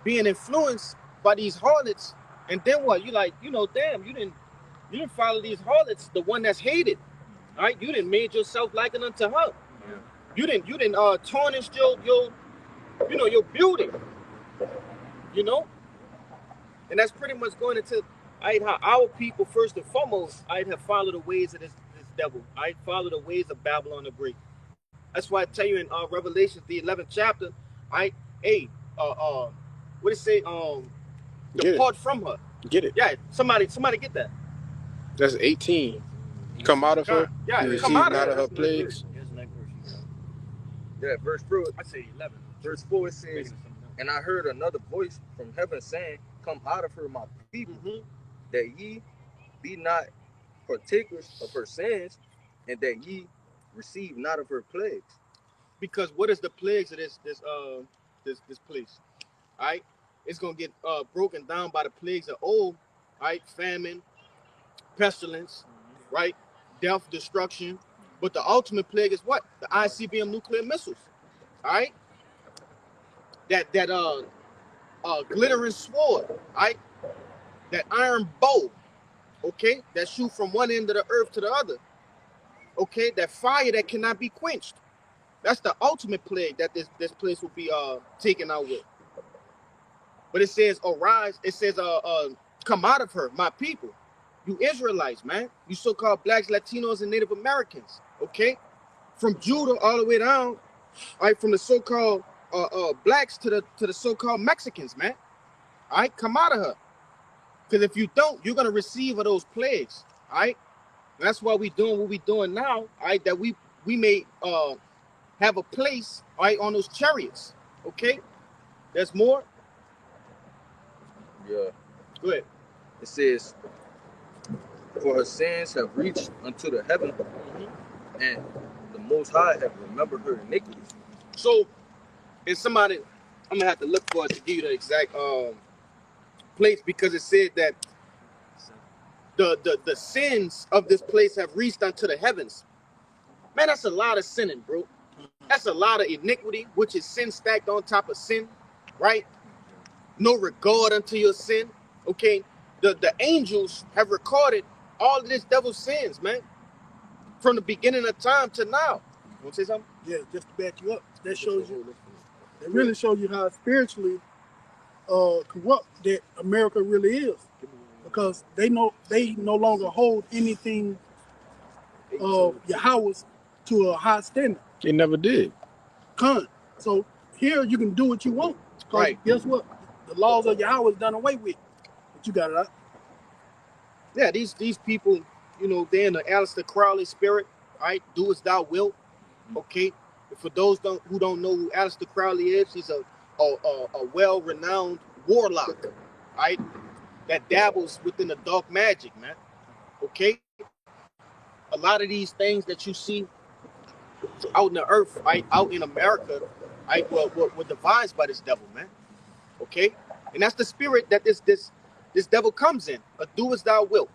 being influenced by these harlots, and then what? You like, damn, you didn't follow these harlots, the one that's hated, right? You didn't made yourself likened unto her. Yeah. You didn't tarnish your beauty, and that's pretty much going into how our people first and foremost have followed the ways of this devil. Follow the ways of Babylon the Great. That's why I tell you in Revelation, the 11th chapter, what it say? Depart from her. Get it? Yeah, somebody get that. That's 18. Come out of her. Yeah, you come receive out not of of her. her plagues. Yeah, verse 4. I say 11. Verse 4 it says, "And I heard another voice from heaven saying, Come out of her, my people, that ye be not partakers of her sins, and that ye receive not of her plagues." Because what is the plagues of this place? All right, it's gonna get broken down by the plagues of old. All right, famine, pestilence, right, death, destruction, But the ultimate plague is what? The ICBM nuclear missiles. All right? That glittering sword, all right? That iron bow, okay? That shoot from one end of the earth to the other. Okay? That fire that cannot be quenched. That's the ultimate plague that this place will be taken out with. But it says, arise, it says, come out of her, my people. You Israelites, man. You so-called blacks, Latinos, and Native Americans, okay? From Judah all the way down, all right, from the so-called blacks to the so-called Mexicans, man. All right, come out of her. Because if you don't, you're gonna receive of those plagues. All right. And that's why we doing what we doing now. All right, that we may have a place, all right, on those chariots. Okay. There's more. Yeah. Go ahead. It says, for her sins have reached unto the heaven, and the Most High have remembered her iniquities. So, if somebody, I'm gonna have to look for it to give you the exact place, because it said that the sins of this place have reached unto the heavens. Man, that's a lot of sinning, bro. That's a lot of iniquity, which is sin stacked on top of sin, right? No regard unto your sin. Okay. The angels have recorded all of this devil's sins, man. From the beginning of time to now. You want to say something? Yeah, just to back you up. That shows you. That really shows you how spiritually corrupt that America really is, because they no longer hold anything of Yahweh's to a high standard. They never did. So here you can do what you want. Right. Guess what? The laws of Yahweh is done away with. But you got it out. Yeah, these people, you know, they're in the Aleister Crowley spirit, right? Do as thou wilt. Okay. For those who don't know who Aleister Crowley is, he's a well-renowned warlock, right? That dabbles within the dark magic, man. Okay. A lot of these things that you see out in the earth, right, out in America, right, were devised by this devil, man. Okay, and that's the spirit that this devil comes in. Do as thou wilt.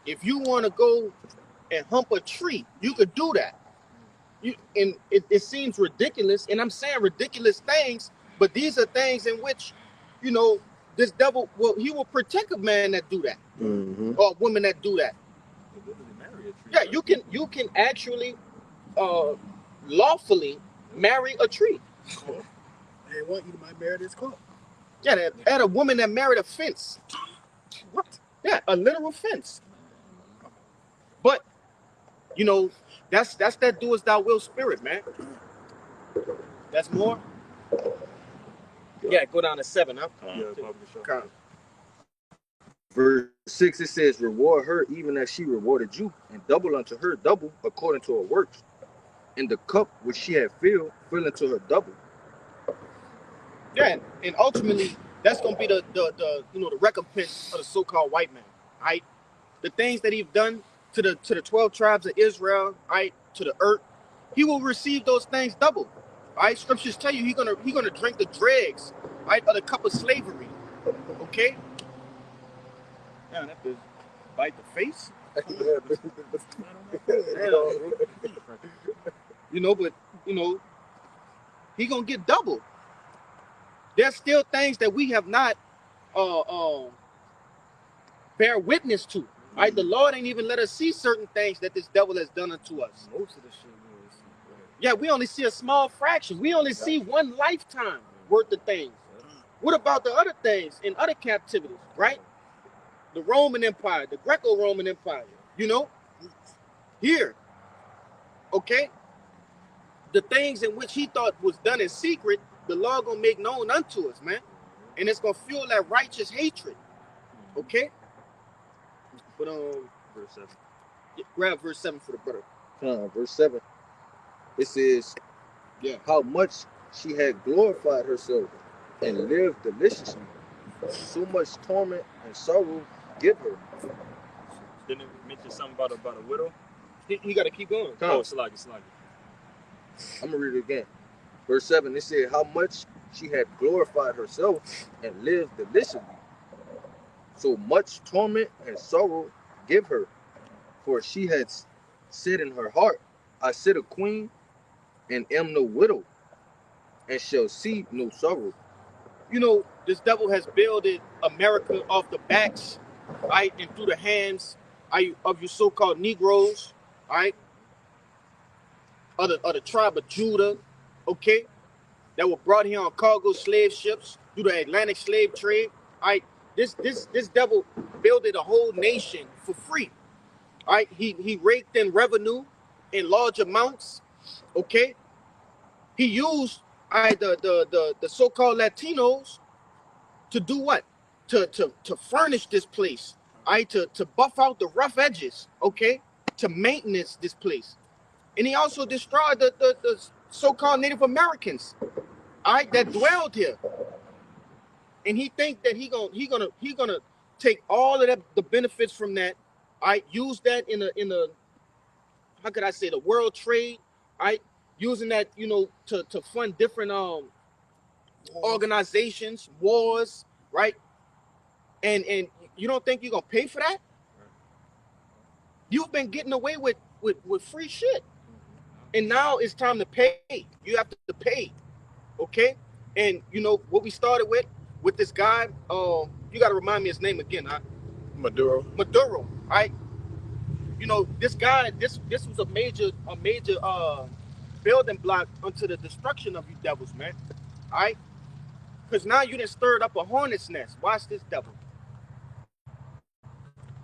If you want to go and hump a tree, you could do that. And it seems ridiculous, and I'm saying ridiculous things, but these are things in which, you know, this devil he will protect a man that do that, or a woman that do that. Yeah, you can actually lawfully marry a tree. They want you to might marry this car. Yeah, they had a woman that married a fence. What? Yeah, a literal fence. But you know, that's that do as thou will spirit, man. That's more. Yeah, go down to 7, huh? Yeah, Verse 6, it says, reward her even as she rewarded you, and double unto her double according to her works. And the cup which she had filled, fill into her double. Yeah, and ultimately, that's gonna be the you know, the recompense of the so-called white man, right? The things that he's done to the 12 tribes of Israel, right, to the earth, he will receive those things double. Right? Scriptures tell you he's gonna drink the dregs, right, of the cup of slavery. Okay? Yeah, that bitch bite the face. You know, but you know, he gonna get double. There's still things that we have not bear witness to. Right? The Lord ain't even let us see certain things that this devil has done unto us. Most of the shit we don't see. Yeah, we only see a small fraction. We only see one lifetime worth of things. What about the other things in other captivities, right? The Roman Empire, the Greco-Roman Empire, you know? Here, okay? The things in which he thought was done in secret, the Lord gonna make known unto us, man. And it's gonna fuel that righteous hatred, okay? But Verse 7. grab verse 7 for the brother. Verse 7. It says, Yeah. how much she had glorified herself and lived deliciously, so much torment and sorrow give her. Didn't it mention something about a widow? You got to keep going. Oh, Sluggy. I'm going to read it again. Verse 7, it said, how much she had glorified herself and lived deliciously, so much torment and sorrow give her. For she had said in her heart, I sit a queen and am no widow, and shall see no sorrow. You know, this devil has builded America off the backs, right, and through the hands of your so-called Negroes, right, of the tribe of Judah, okay, that were brought here on cargo slave ships through the Atlantic slave trade. Right, this devil builded a whole nation for free. Right, he raked in revenue in large amounts. Okay, he used the so-called Latinos to do what? To furnish this place. To buff out the rough edges. Okay, to maintenance this place, and he also destroyed the so-called Native Americans. That dwelled here, and he think that he gonna take all of that, the benefits from that. Use that in a how could I say, the world trade. Using that, to fund different organizations, wars, right? And you don't think you're gonna pay for that? You've been getting away with free shit, and now it's time to pay. You have to pay, okay? And what we started with this guy. You got to remind me his name again. Maduro. Maduro, right? This guy. This was a major building block unto the destruction of you devils, man. All right, because now you done stirred up a hornet's nest. Watch this devil.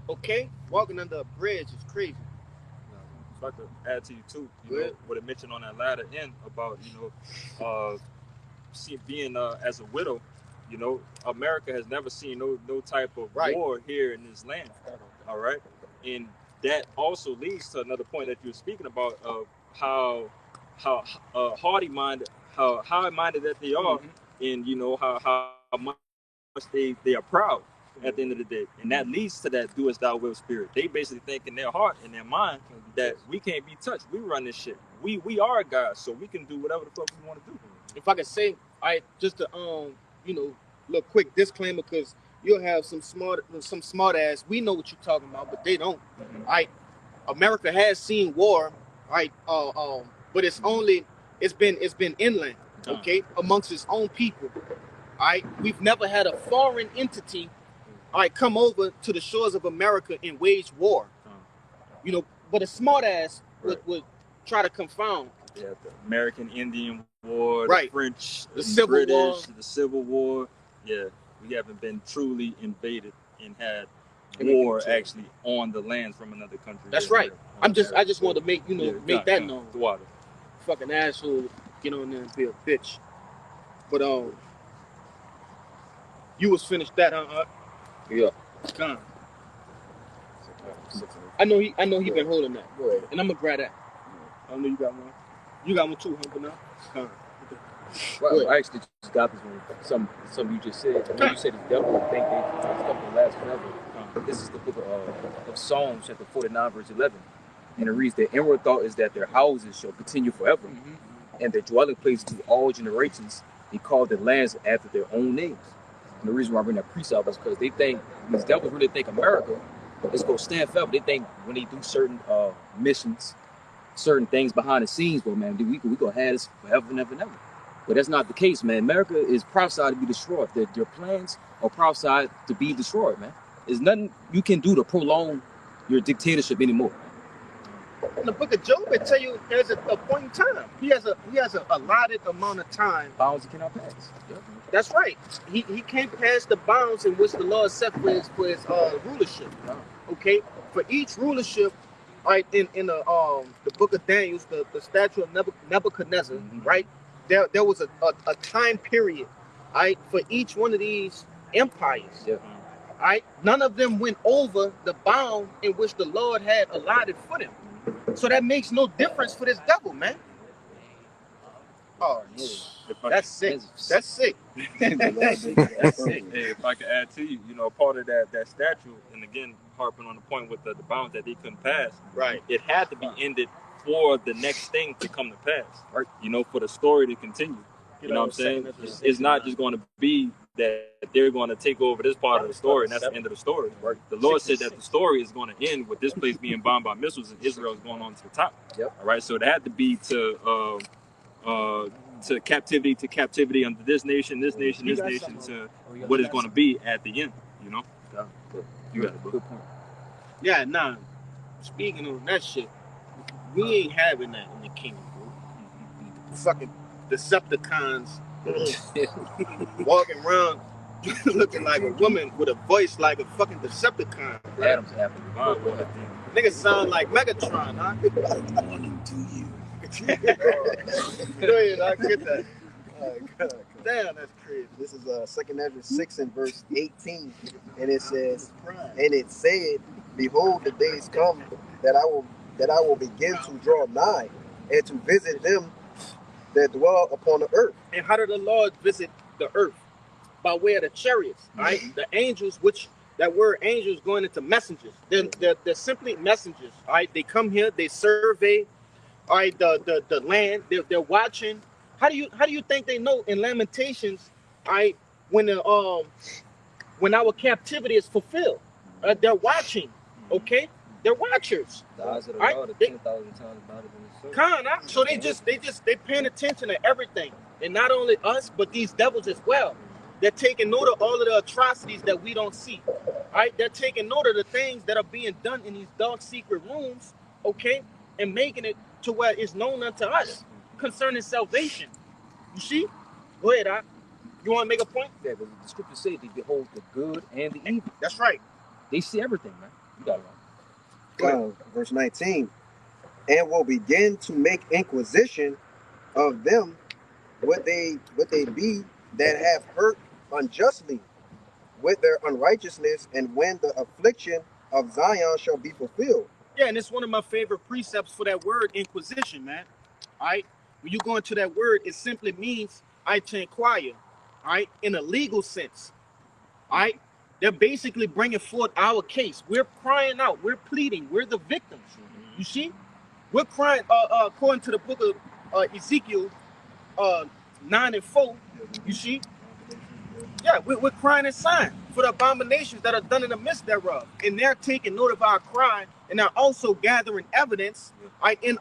Okay, walking under a bridge is crazy. If I could add to you too, what it mentioned on that latter end about being as a widow, America has never seen no type of war here in this land. All right, and that also leads to another point that you were speaking about of how high-minded that they are, and how much they are proud at the end of the day, and that leads to that do as thou will spirit. They basically think in their heart, in their mind, that we can't be touched. We run this shit. We are God, so we can do whatever the fuck we want to do. If I could say, just to little quick disclaimer, because you'll have some smart ass. We know what you're talking about, but they don't. America has seen war, but it's been inland, okay, amongst its own people. We've never had a foreign entity, come over to the shores of America and wage war. But a smart ass would try to confound. Yeah, the American Indian War, Right. the French, The Civil British, War. the Civil War. Yeah, we haven't been truly invaded and had war actually on the land from another country. That's right. I just wanted to make that known. The water. Fucking asshole, get on there and be a bitch. But you was finished that, huh? Yeah. Con. I know he been holding that. Go ahead. And I'm gonna grab that. I know you got one. You got one too, huh? But now, Con. Well, I actually just got this one. Some you just said. When you said the devil think stuff will last forever. This is the book of Psalms, chapter 49, verse 11. And it reads, "Their inward thought is that their houses shall continue forever, and their dwelling place to all generations. They call their lands after their own names." And the reason why I bring that precept is because they think, these devils really think America is going to stand forever. They think when they do certain missions, certain things behind the scenes, well, man, we going to have this forever and ever and ever. But that's not the case, man. America is prophesied to be destroyed. Their plans are prophesied to be destroyed, man. There's nothing you can do to prolong your dictatorship anymore. In the book of Job, it tell you there's a point in time. He has a allotted amount of time. Bounds you cannot pass. Yep. That's right. He can't pass the bounds in which the Lord set for his rulership. Okay, for each rulership, in the book of Daniel, the statue of Nebuchadnezzar, right? There was a time period, for each one of these empires. Yeah. None of them went over the bound in which the Lord had allotted for them. So that makes no difference for this devil, man. Oh, that's sick. That's sick. That's sick. Hey, if I could add to you, part of that statue, and again, harping on the point with the bounds that they couldn't pass, right? It had to be ended for the next thing to come to pass, right? For the story to continue. You know what I'm saying? It's not just going to be that they're going to take over this part of the story, and that's the end of the story. The Lord said that the story is going to end with this place being bombed by missiles and Israel is going on to the top. Yep. All right, so it had to be to captivity under this nation, to what is going to be at the end. You know. You got a good point. Yeah, nah. Speaking of that shit, we ain't having that in the kingdom, bro. Fucking Decepticons walking around looking like a woman with a voice like a fucking Decepticon. Right? Adam's apple. Niggas sound like Megatron, huh? Go ahead, I get that. Damn, that's crazy. This is 2nd Ezra 6 and verse 18, and it says, and it said, "Behold, the days come that I will begin to draw nigh, and to visit them that dwell upon the earth." And how did the Lord visit the earth? By way of the chariots, right? The angels, which that word angels going into messengers. They're simply messengers, all right? They come here, they survey, all right, the land. They're watching. How do you think they know in Lamentations, all right, when our captivity is fulfilled? They're watching, okay? They're watchers. The eyes of the Right? Lord are 10,000 times better than the sun. So they paying attention to everything, and not only us, but these devils as well. They're taking note of all of the atrocities that we don't see. All right, they're taking note of the things that are being done in these dark secret rooms, okay, and making it to where it's known unto us concerning salvation. You see? Go ahead, you want to make a point? Yeah, but the scriptures say they behold the good and the evil. That's right. They see everything, man. You got it right. Verse 19, and will begin to make inquisition of them what they be that have hurt unjustly with their unrighteousness, and when the affliction of Zion shall be fulfilled. Yeah, and it's one of my favorite precepts for that word, inquisition, man. All right? When you go into that word, it simply means, to inquire, all right, in a legal sense. All right? They're basically bringing forth our case. We're crying out. We're pleading. We're the victims. You see? We're crying, according to the book of Ezekiel 9 and 4, you see? Yeah, we're crying and sighing for the abominations that are done in the midst thereof. And they're taking note of our cry, and they're also gathering evidence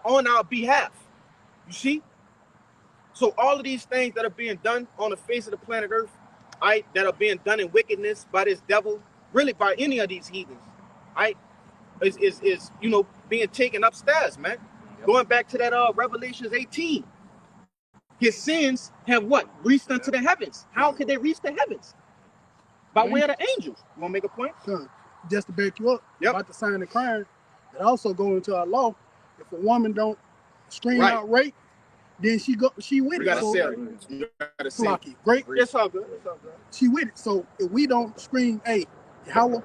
on our behalf. You see? So all of these things that are being done on the face of the planet Earth, that are being done in wickedness by this devil, really by any of these heathens, is being taken upstairs, man. Yep. Going back to that Revelations 18. His sins have what? Reached unto the heavens. How could they reach the heavens? By way of the angels. You want to make a point? Son, just to back you up, about the sign of crime, it also goes into our law. If a woman don't scream out rape, then she with you it. Gotta so, say it. You gotta say it. Great. It's all good. It's all good. She with it. So if we don't scream, hey, Yahweh,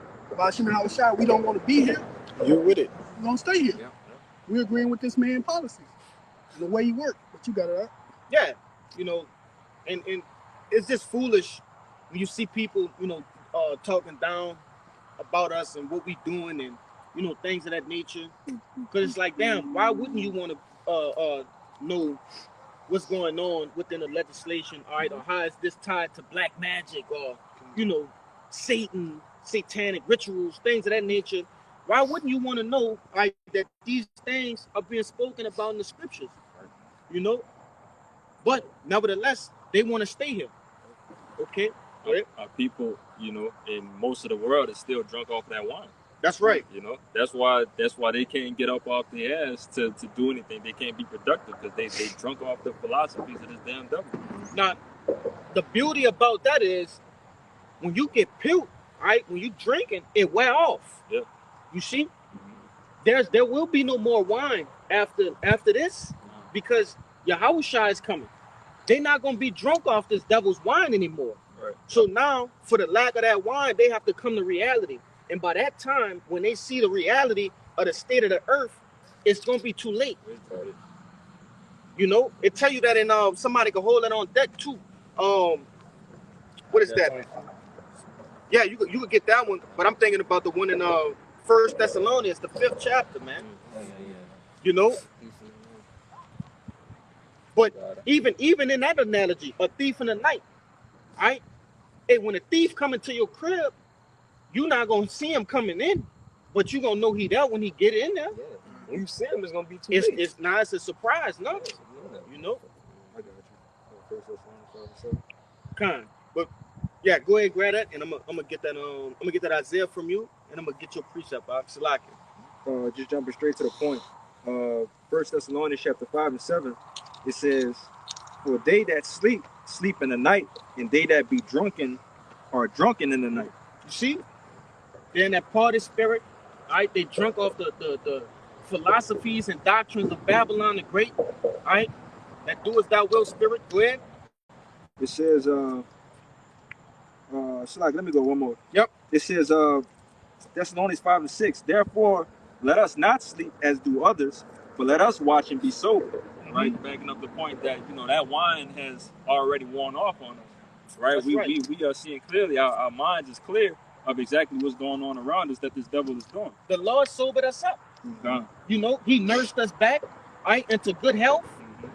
Shai, we don't want to be here. You're with it. We're gonna stay here. Yeah. We're agreeing with this man's policies, the way he works. But you got it right. Yeah, and it's just foolish when you see people, talking down about us and what we doing and, things of that nature. Because it's like, damn, why wouldn't you want to know what's going on within the legislation, all right, or how is this tied to black magic or, Satan, satanic rituals, things of that nature. Why wouldn't you want to know that these things are being spoken about in the scriptures, But nevertheless, they want to stay here. Okay? Our people, in most of the world is still drunk off that wine. That's right. That's why they can't get up off their ass to do anything. They can't be productive because they drunk off the philosophies of this damn devil. Now, the beauty about that is when you get puked, when you drinking, it wear off. Yeah. You see? There will be no more wine after this because Yahweh Shai is coming. They're not going to be drunk off this devil's wine anymore. Right. So now, for the lack of that wine, they have to come to reality. And by that time, when they see the reality of the state of the earth, it's going to be too late. It tell you that in somebody can hold it on deck too. What is that? Yeah, you could get that one, but I'm thinking about the one in 1 Thessalonians, the 5th chapter, man. But even in that analogy, a thief in the night, Hey, when a thief come into your crib, you're not gonna see him coming in, but you gonna know he there when he get in there. Yeah. When you see him, it's gonna be too It's late. it's not it's a surprise, no. Yeah. You know, I got you. First Thessalonians 5:7. kind. But yeah, go ahead, grab that, and I'm gonna get that Isaiah from you, and I'm gonna get your precept, Salaki. Just jumping straight to the point. First Thessalonians chapter 5:7, it says, "For they that sleep, sleep in the night, and they that be drunken are drunken in the night." You see, they're in that party spirit. All right, they drunk off the philosophies and doctrines of Babylon the Great. All right, that do as thou will spirit. Go ahead. It says, Slack, let me go one more. Yep. It says, Thessalonians 5:6, "Therefore, let us not sleep as do others, but let us watch and be sober." Right, backing up the point that that wine has already worn off on us. Right, That's right. we are seeing clearly. Our minds is clear of exactly what's going on around us that this devil is doing. The Lord sobered us up. You know, He nursed us back, all right, into good health.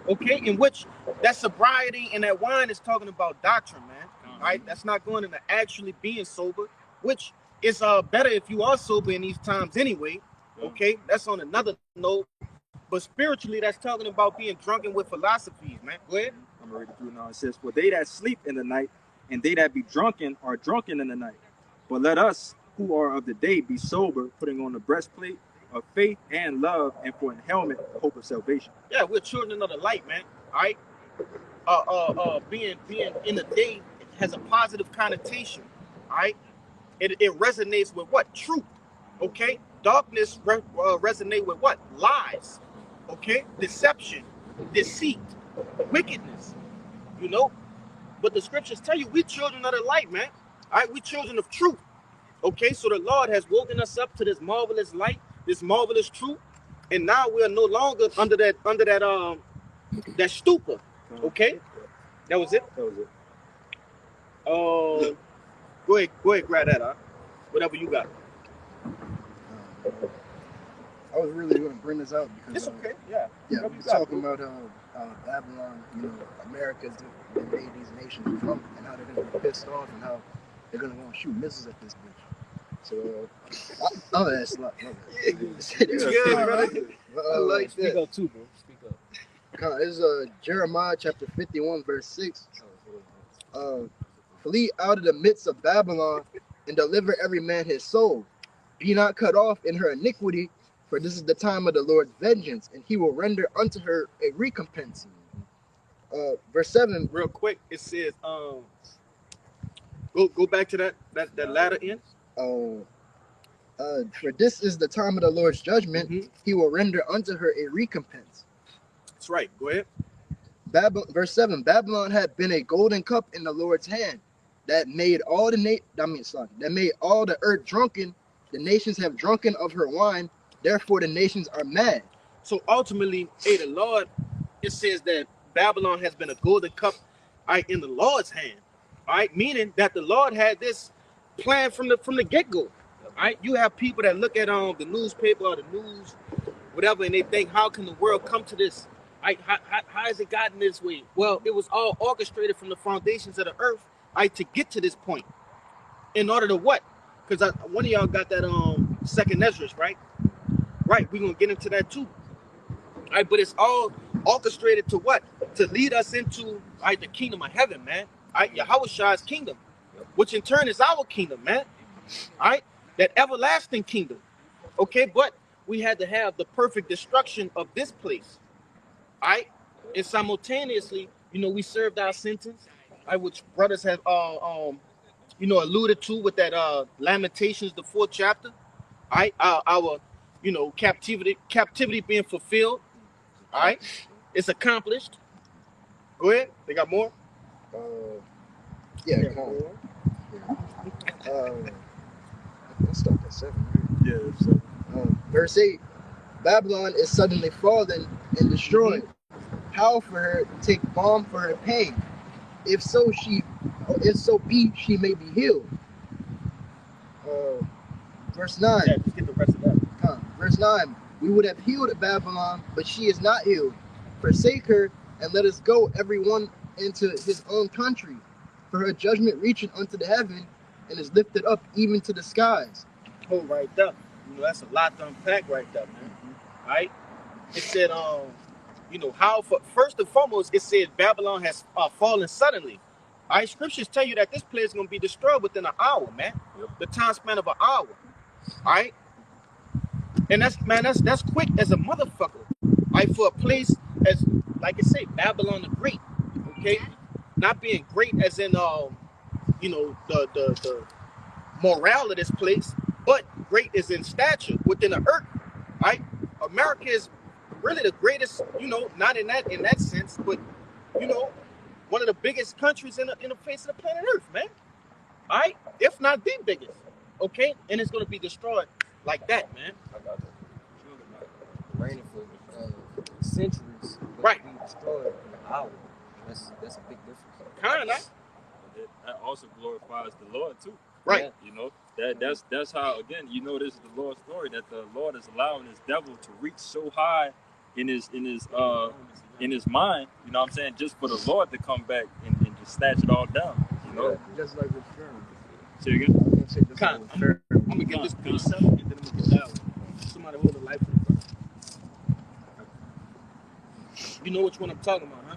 Okay, in which that sobriety and that wine is talking about doctrine, man. All right, that's not going into actually being sober, which is better if you are sober in these times anyway. Okay, that's on another note. But spiritually, that's talking about being drunken with philosophies, man. Go ahead. I'm gonna read it through now. It says, "For they that sleep in the night, and they that be drunken are drunken in the night. But let us who are of the day be sober, putting on the breastplate of faith and love, and for an helmet the hope of salvation." Yeah, we're children of the light, man. All right. Being in the day has a positive connotation. All right. It resonates with what? Truth. Okay. Darkness resonate with what? Lies. Okay. Deception, deceit, wickedness. You know. But the scriptures tell you we children of the light, man. All right. We children of truth. Okay. So the Lord has woken us up to this marvelous light, this marvelous truth, and now we are no longer under that stupor. Okay. That was it. That was it. Go ahead, grab that, whatever you got. I was really going to bring this out because It's okay. Yeah. yeah, Whatever we're you got, talking bro. about Babylon. America's they made these nations drunk, and how they're going to be pissed off, and how they're going to go and shoot missiles at this bitch. So, that's a lot. It's good, brother. I like Speak that. up too, bro. Speak up. This is Jeremiah chapter 51, verse 6. Flee out of the midst of Babylon and deliver every man his soul. Be not cut off in her iniquity, for this is the time of the Lord's vengeance, and he will render unto her a recompense. Verse 7. Real quick, it says, go back to that latter end. For this is the time of the Lord's judgment, he will render unto her a recompense. That's right. Go ahead. Verse 7. Babylon had been a golden cup in the Lord's hand that made all that made all the earth drunken. The nations have drunken of her wine, therefore the nations are mad. So ultimately, hey, the Lord, it says that Babylon has been a golden cup, in the Lord's hand. All right, meaning that the Lord had this plan from the get-go. All right, you have people that look at the newspaper or the news, whatever, and they think, how can the world come to this? How has it gotten this way? Well, it was all orchestrated from the foundations of the earth, to get to this point. In order to what? Because one of y'all got that second Esdras, right? Right, we're gonna get into that too. All right, but it's all orchestrated to what? To lead us into the kingdom of heaven, man. All right, Yahweh's kingdom, which in turn is our kingdom, man. All right, that everlasting kingdom. Okay, but we had to have the perfect destruction of this place. All right, and simultaneously, we served our sentence, which brothers have alluded to with that Lamentations, the 4th chapter. All right, our captivity being fulfilled. All right, it's accomplished. Go ahead. They got more. Yeah, come on. Let's start at 7. Right? Yeah. So, verse 8. Babylon is suddenly fallen and destroyed. How for her take balm for her pain? If so be she may be healed. Verse 9. Yeah, just get the rest of that. Verse 9. We would have healed Babylon, but she is not healed. Forsake her and let us go every one into his own country. for her judgment reaching unto the heaven, and is lifted up even to the skies. Oh, right there. You know, that's a lot to unpack right there, man. Right? It said, how first and foremost, it said Babylon has fallen suddenly. All right, scriptures tell you that this place is gonna be destroyed within an hour, man. Yep. The time span of an hour. All right, and that's quick as a motherfucker. All right, for a place as like I say, Babylon the Great. Okay, not being great as in the morale of this place, but great is in stature within the earth. Right, America is really the greatest. Not in that sense, but one of the biggest countries in the face of the planet Earth, man. All right, if not the biggest. Okay, and it's gonna be destroyed like that, man. Reigning for centuries, but Right. being destroyed in an hour. That's a big difference. Kinda. That also glorifies the Lord too. Right. You know, that's how, again, this is the Lord's story, that the Lord is allowing his devil to reach so high in his mind, you know what I'm saying, just for the Lord to come back and just snatch it all down. Just like with Sherman. Say again? I'm gonna get this piece up and then I'm gonna get that one. Somebody hold the light for me, bro. You know which one I'm talking about, huh?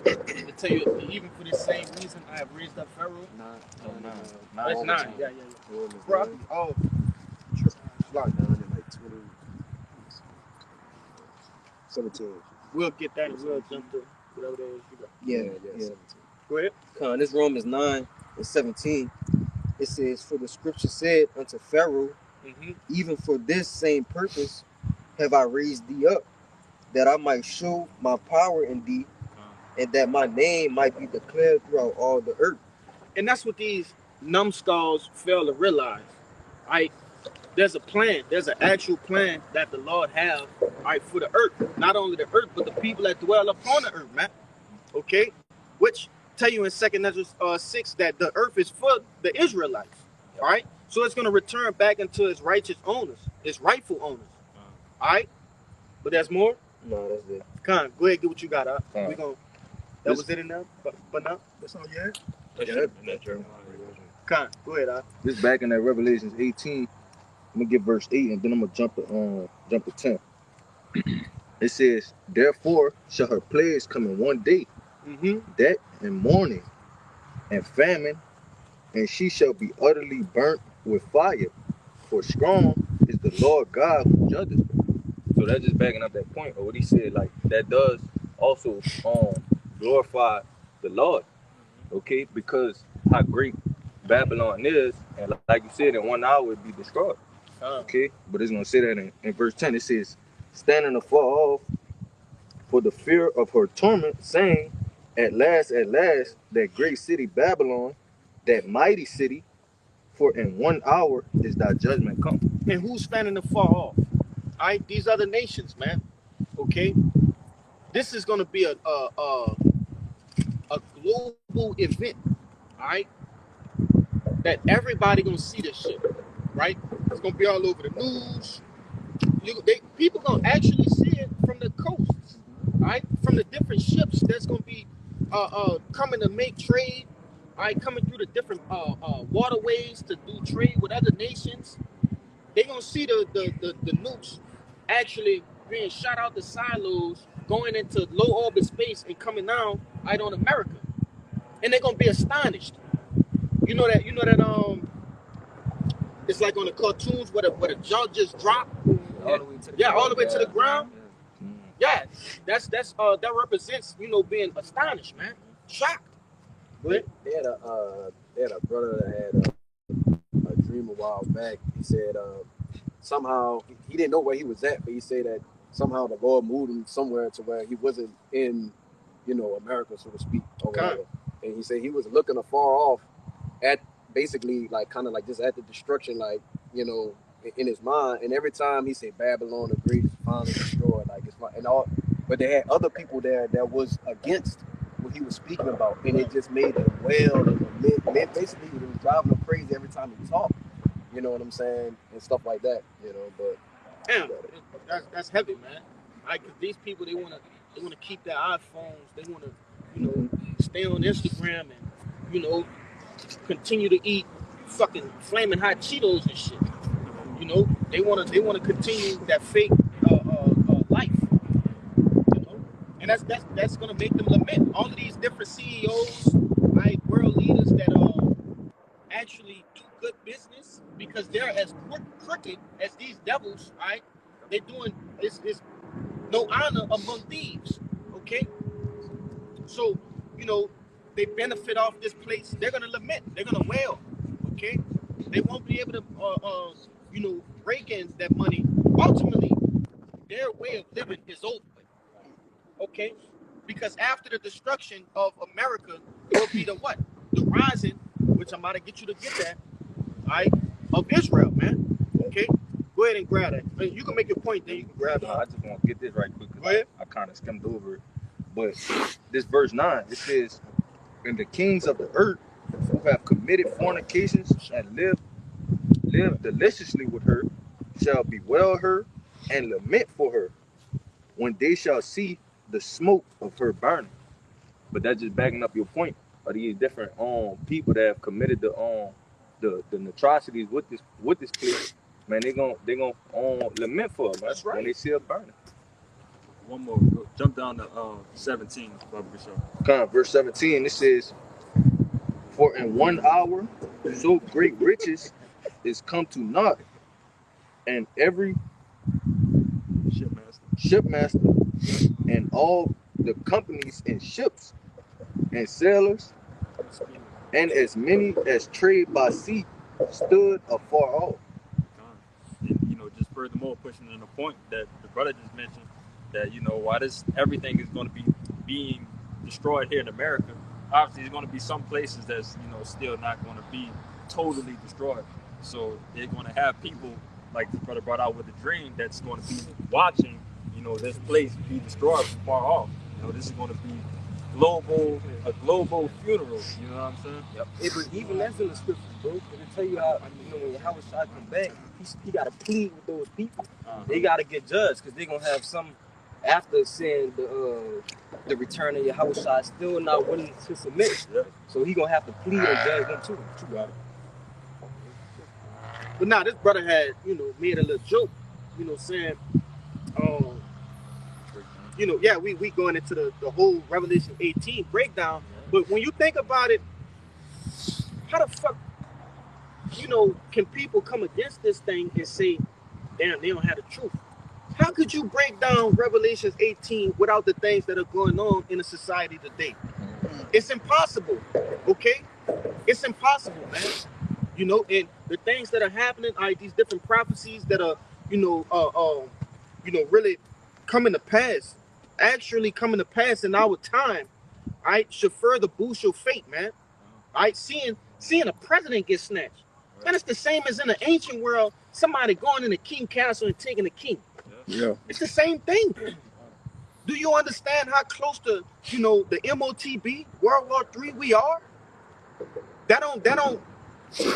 I tell you, even for the same reason I have raised up Pharaoh. It's 9. Yeah. Bro, Slide down in like 20, 17. we'll get that and we'll jump to whatever it is you got. Yeah. 17. Go ahead. This Romans 9 and 17. It says, for the scripture said unto Pharaoh, even for this same purpose have I raised thee up, that I might show my power in thee, and that my name might be declared throughout all the earth. And that's what these numbskulls fail to realize. Right? There's a plan. There's an actual plan that the Lord has, for the earth. Not only the earth, but the people that dwell upon the earth, man. Okay? Which tell you in 2 Ezra 6 that the earth is for the Israelites. All right? So it's going to return back into its righteous owners, its rightful owners. All right? But there's more? No, that's it. Con, go ahead, get what you got, huh? We gonna. That was it in there? But now? That's all you had? Con, go ahead, huh? This back in that Revelations 18. I'm gonna get verse 8 and then I'm gonna jump to 10. It says, therefore shall her plagues come in one day, that and mourning and famine, and she shall be utterly burnt with fire. For strong is the Lord God who judges her. So that's just backing up that point of what he said, like that does also glorify the Lord. Okay, because how great Babylon is, and like you said, in 1 hour it'd be destroyed. Okay, but it's gonna say that in verse 10. It says, standing afar off for the fear of her torment, saying, at last, that great city Babylon, that mighty city, for in 1 hour is thy judgment come. And who's standing afar off? All right, these other nations, man. Okay, this is gonna be a global event. All right, that everybody gonna see this shit. Right, it's gonna be all over the news. People gonna actually see it from the coasts. All right, from the different ships that's gonna be coming to make trade. All right, coming through the different waterways to do trade with other nations. They're gonna see the nukes actually being shot out the silos, going into low orbit space and coming down right on America, and they're gonna be astonished. You know that it's like on the cartoons where the jaw just drop. All the way to the all the way to the ground. Yeah, that represents being astonished, man, shocked. They had a brother that had a dream a while back. He said somehow he didn't know where he was at, but he said that somehow the Lord moved him somewhere to where he wasn't in, America, so to speak, or whatever. And he said he was looking afar off at basically like kind of like just at the destruction, like in his mind. And every time he said Babylon the Great is finally destroyed, like it's fine and all. But they had other people there that was against what he was speaking about, and it just made them wail and basically it was driving them crazy every time he talked. You know what I'm saying, and stuff like that. But damn, that's heavy, man. Right? Because these people they wanna keep their iPhones, they wanna stay on Instagram and continue to eat fucking flaming hot Cheetos and shit. They wanna continue that fake life. And that's gonna make them lament. All of these different CEOs, right, world leaders that actually do good business because they're as crooked as these devils, right? They're doing it's no honor among thieves. Okay, so they benefit off this place. They're gonna lament. They're gonna wail. Okay, they won't be able to rake in that money. Ultimately, their way of living is over. Okay, because after the destruction of America will be the what? The rising, which I'm about to get you to get that, right? Of Israel, man. Okay, go ahead and grab that. You can make your point, then you can grab it. I just want to get this right quick Go ahead. because I kind of skimmed over it. But this verse 9, it says, "And the kings of the earth who have committed fornications and lived deliciously with her shall bewail her and lament for her when they shall see the smoke of her burning." But that's just backing up your point of these different people that have committed the atrocities with this place. Man, they gonna lament for her, man. That's right. When they see her burning. One more. Jump down to 17, Baba Bishop. Come on, verse 17. It says, "For in 1 hour so great riches is come to naught, and every shipmaster and all the companies and ships and sailors and as many as trade by sea stood afar off." And just furthermore pushing in the point that the brother just mentioned, that while everything is going to be being destroyed here in America, obviously there's going to be some places that's still not going to be totally destroyed. So they're going to have people like the brother brought out with the dream that's going to be watching this place be destroyed from far off. This is going to be a global funeral. You know what I'm saying? Yep. But even that's in the scriptures, bro. It'll tell you how when Yahweh Shai come back, he got to plead with those people. They got to get judged because they're gonna have some after saying the return of Yahweh Shai still not willing to submit. Yeah. So he gonna have to plead and judge them too. True, right? But now this brother had made a little joke, saying, we going into the whole Revelation 18 breakdown. But when you think about it, how the fuck, can people come against this thing and say, damn, they don't have the truth? How could you break down Revelations 18 without the things that are going on in the society today? It's impossible, okay? It's impossible, man. And the things that are happening are these different prophecies that are, really coming to pass, actually coming to pass in our time, right? Should further boost your faith, man. Right? Seeing a president get snatched. And it's the same as in the ancient world, somebody going in the king castle and taking the king. Yeah. It's the same thing. Do you understand how close to, the MOTB, World War III we are? That don't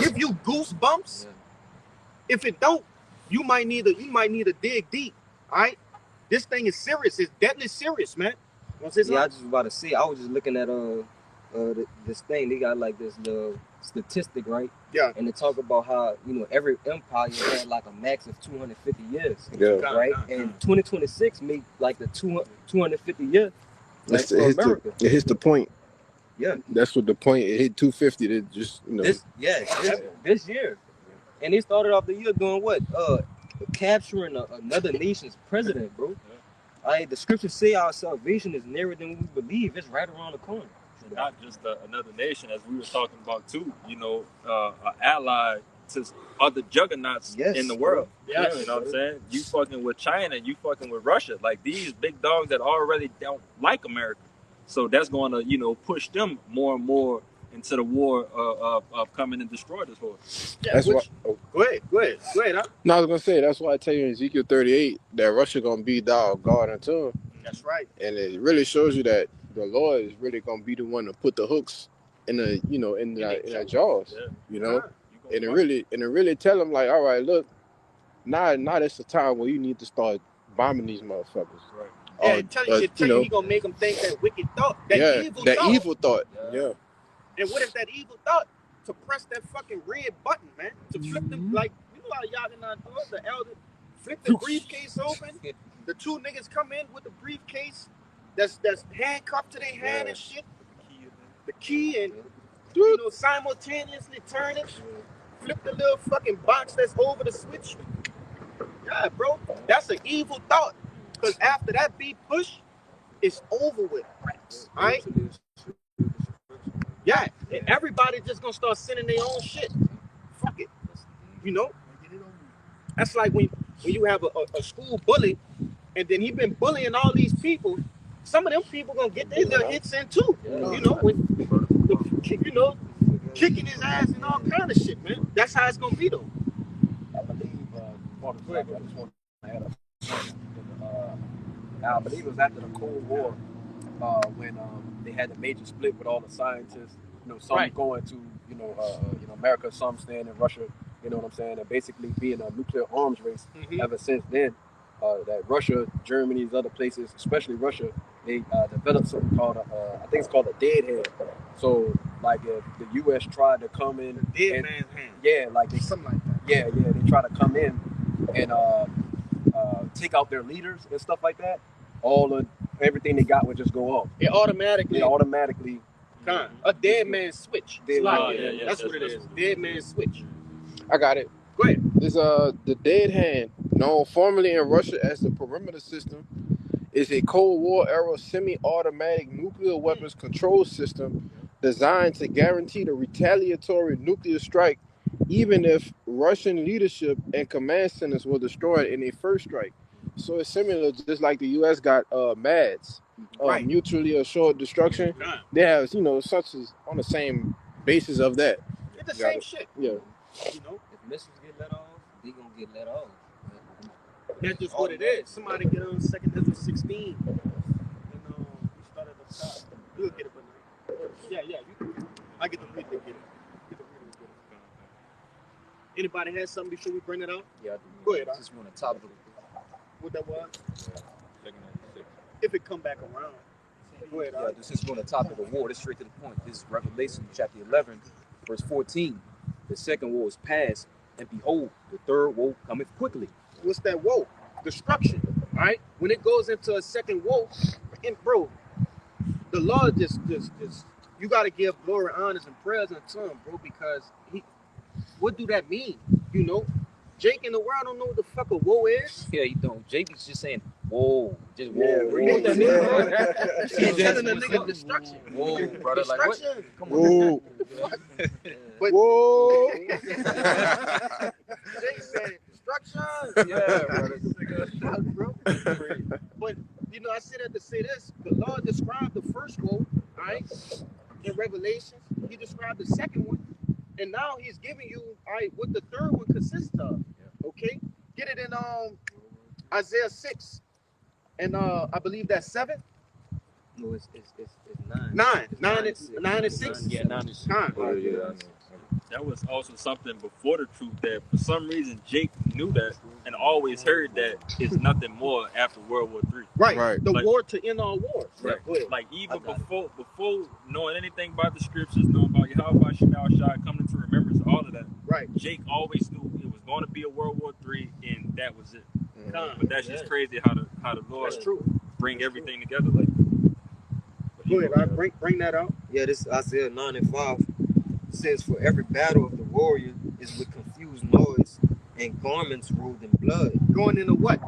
give you goosebumps. Yeah. If it don't, you might need to dig deep. All right? This thing is serious. It's deadly serious, man. I just was about to say, I was just looking at this thing. They got like this statistic, right? Yeah. And they talk about how every empire had like a max of 250 years. Yeah. Right. And 2026 made like the 250 year. Like for America. It hits the point. Yeah. That's what the point. It hit 250. That just This year, and they started off the year doing what? Capturing another nation's president, bro. The scriptures say our salvation is nearer than we believe. It's right around the corner. Not just another nation, as we were talking about too. An ally to other juggernauts in the world. Yes. You know what I'm saying? You fucking with China, you fucking with Russia. Like these big dogs that already don't like America. So that's going to push them more and more into the war of coming and destroy this horse. Yeah, go ahead. Huh? No, I was gonna say that's why I tell you in Ezekiel 38 that Russia gonna be thou God unto him. That's right. And it really shows you that the Lord is really gonna be the one to put the hooks in the in their jaws. Yeah. And it really tell them like, all right, look, now it's the time where you need to start bombing these motherfuckers. Right. Yeah, it tell you he gonna make them think that wicked thought, that evil thought. Yeah. And what is that evil thought? To press that fucking red button, man. To flip them, like, you know how y'all in our door, the elder, flip the briefcase open. The two niggas come in with the briefcase that's handcuffed to their hand and shit. The key and, you know, simultaneously turn it. Flip the little fucking box that's over the switch. Yeah, bro. That's an evil thought. Because after that beat push, it's over with. Alright? Yeah, everybody just gonna start sending their own shit. Fuck it. You know? That's like when you have a school bully and then he been bullying all these people. Some of them people gonna get their little hits in too. You know, you know, kicking his ass and all kind of shit, man. That's how it's gonna be though. I believe, I just want to add I believe it was after the Cold War when they had the major split with all the scientists. You know, some going to America, some staying in Russia. You know what I'm saying? And basically being a nuclear arms race. Ever since then, that Russia, Germany, these other places, especially Russia, they developed something called I think it's called a dead hand. So like if the U.S. tried to come in, dead man's hand. Yeah, like something like that. Yeah, they try to come in and take out their leaders and stuff like that. Everything they got would just go off. It automatically. A dead man switch. That's what it is. Dead man switch. I got it. Go ahead. This the dead hand, known formerly in Russia as the perimeter system, is a Cold War era semi-automatic nuclear weapons control system designed to guarantee the retaliatory nuclear strike, even if Russian leadership and command centers were destroyed in a first strike. So it's similar, just like the U.S. got MADS, mutually assured destruction. They have, such as on the same basis of that. It's the same shit. Yeah. You know, if missiles get let off, they gonna get let off. That's just what it is. Somebody get on second. This was 16, and we started up top. You'll get it, but yeah. I get the read to get it. Anybody has something before we bring it out? Yeah, I do. Go ahead. Just want to top it. What that was? Yeah. If it come back around. Go ahead. Yeah, this is going to top of the war. This is straight to the point. This is Revelation chapter 11, verse 14. The second woe is past, and behold, the third woe cometh quickly. What's that woe? Destruction. All right. When it goes into a second woe, and bro, the Lord just you got to give glory, honors, and prayers unto him, bro, because what do that mean? You know, Jake in the world don't know what the fuck a woe is. Yeah, he don't. Jake is just saying, whoa, just whoa. Yeah, whoa. that mean, bro? He's telling the nigga destruction. Whoa, brother, destruction. Like what? Come on. But, whoa. Jake said destruction. Yeah, bro. But you know, I said that to say this. The Lord described the first woe, all right, in Revelations. He described the second one, and now he's giving you, all right, what the third one consists of. Okay, get it in Isaiah 6, and I believe that's 7. No, it's 9. 9 and 6. Yeah, 9 and 6. That was also something before the truth that for some reason Jake knew that and always heard that it's nothing more after World War III. Right. The war to end all wars. Right. Like even before knowing anything about the scriptures, knowing about Yahweh Shai, coming to remembrance, all of that. Right. Jake always knew it was going to be a World War III, and that was it. But that's just crazy how the Lord bring everything together like that. Go ahead, I bring that out. Yeah, this Isaiah 9 and 5 says, for every battle of the warrior is with confused noise and garments rolled in blood. Going into what?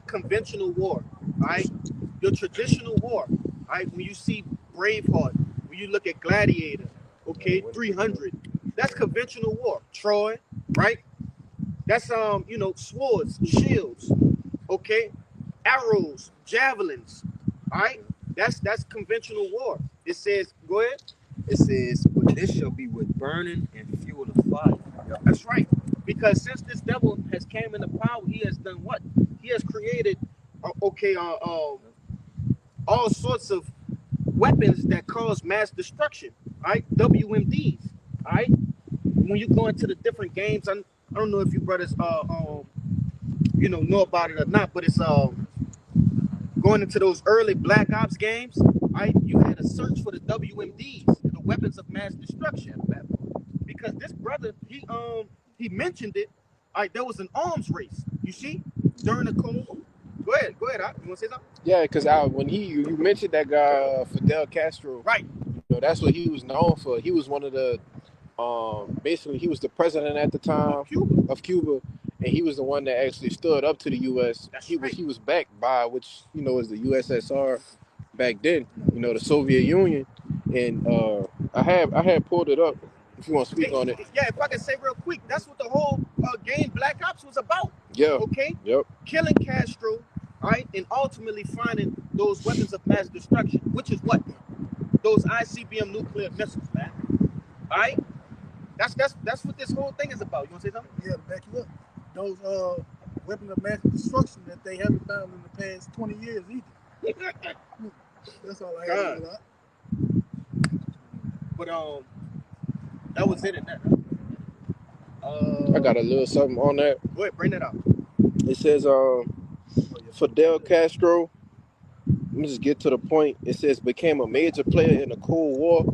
Conventional war. Your traditional war. When you see Braveheart, when you look at Gladiator, 300, that's conventional war. Troy, right? That's swords, shields, arrows, javelins, all right? That's conventional war. It says, go ahead. It says, but this shall be with burning and fuel of fire. That's right. Because since this devil has came into power, he has done what? He has created, all sorts of weapons that cause mass destruction. All right, WMDs. All right. When you go into the different games, I don't know if you brothers know about it or not, but it's going going into those early Black Ops games, right? You had to search for the WMDs, the weapons of mass destruction, because this brother he mentioned it. All right, there was an arms race. You see, during the Cold. Go ahead, you want to say something? Yeah, because when you mentioned that guy Fidel Castro, Right. That's what he was known for. He was one of the basically he was the president at the time of Cuba, and he was the one that actually stood up to the U.S. That's He was backed by which was the USSR back then, the Soviet Union, and I had pulled it up if you want to speak on it. Yeah, if I can say real quick, that's what the whole game Black Ops was about. Yeah. Okay. Yep. Killing Castro, right, and ultimately finding those weapons of mass destruction, which is what those ICBM nuclear missiles, man. All right. That's what this whole thing is about. You want to say something? Yeah, to back you up. Those weapons of mass destruction that they haven't found in the past 20 years either. That's all I have. But that was it in that. I got a little something on that. Go ahead, bring that up. It says Fidel Castro. Let me just get to the point. It says became a major player in the Cold War,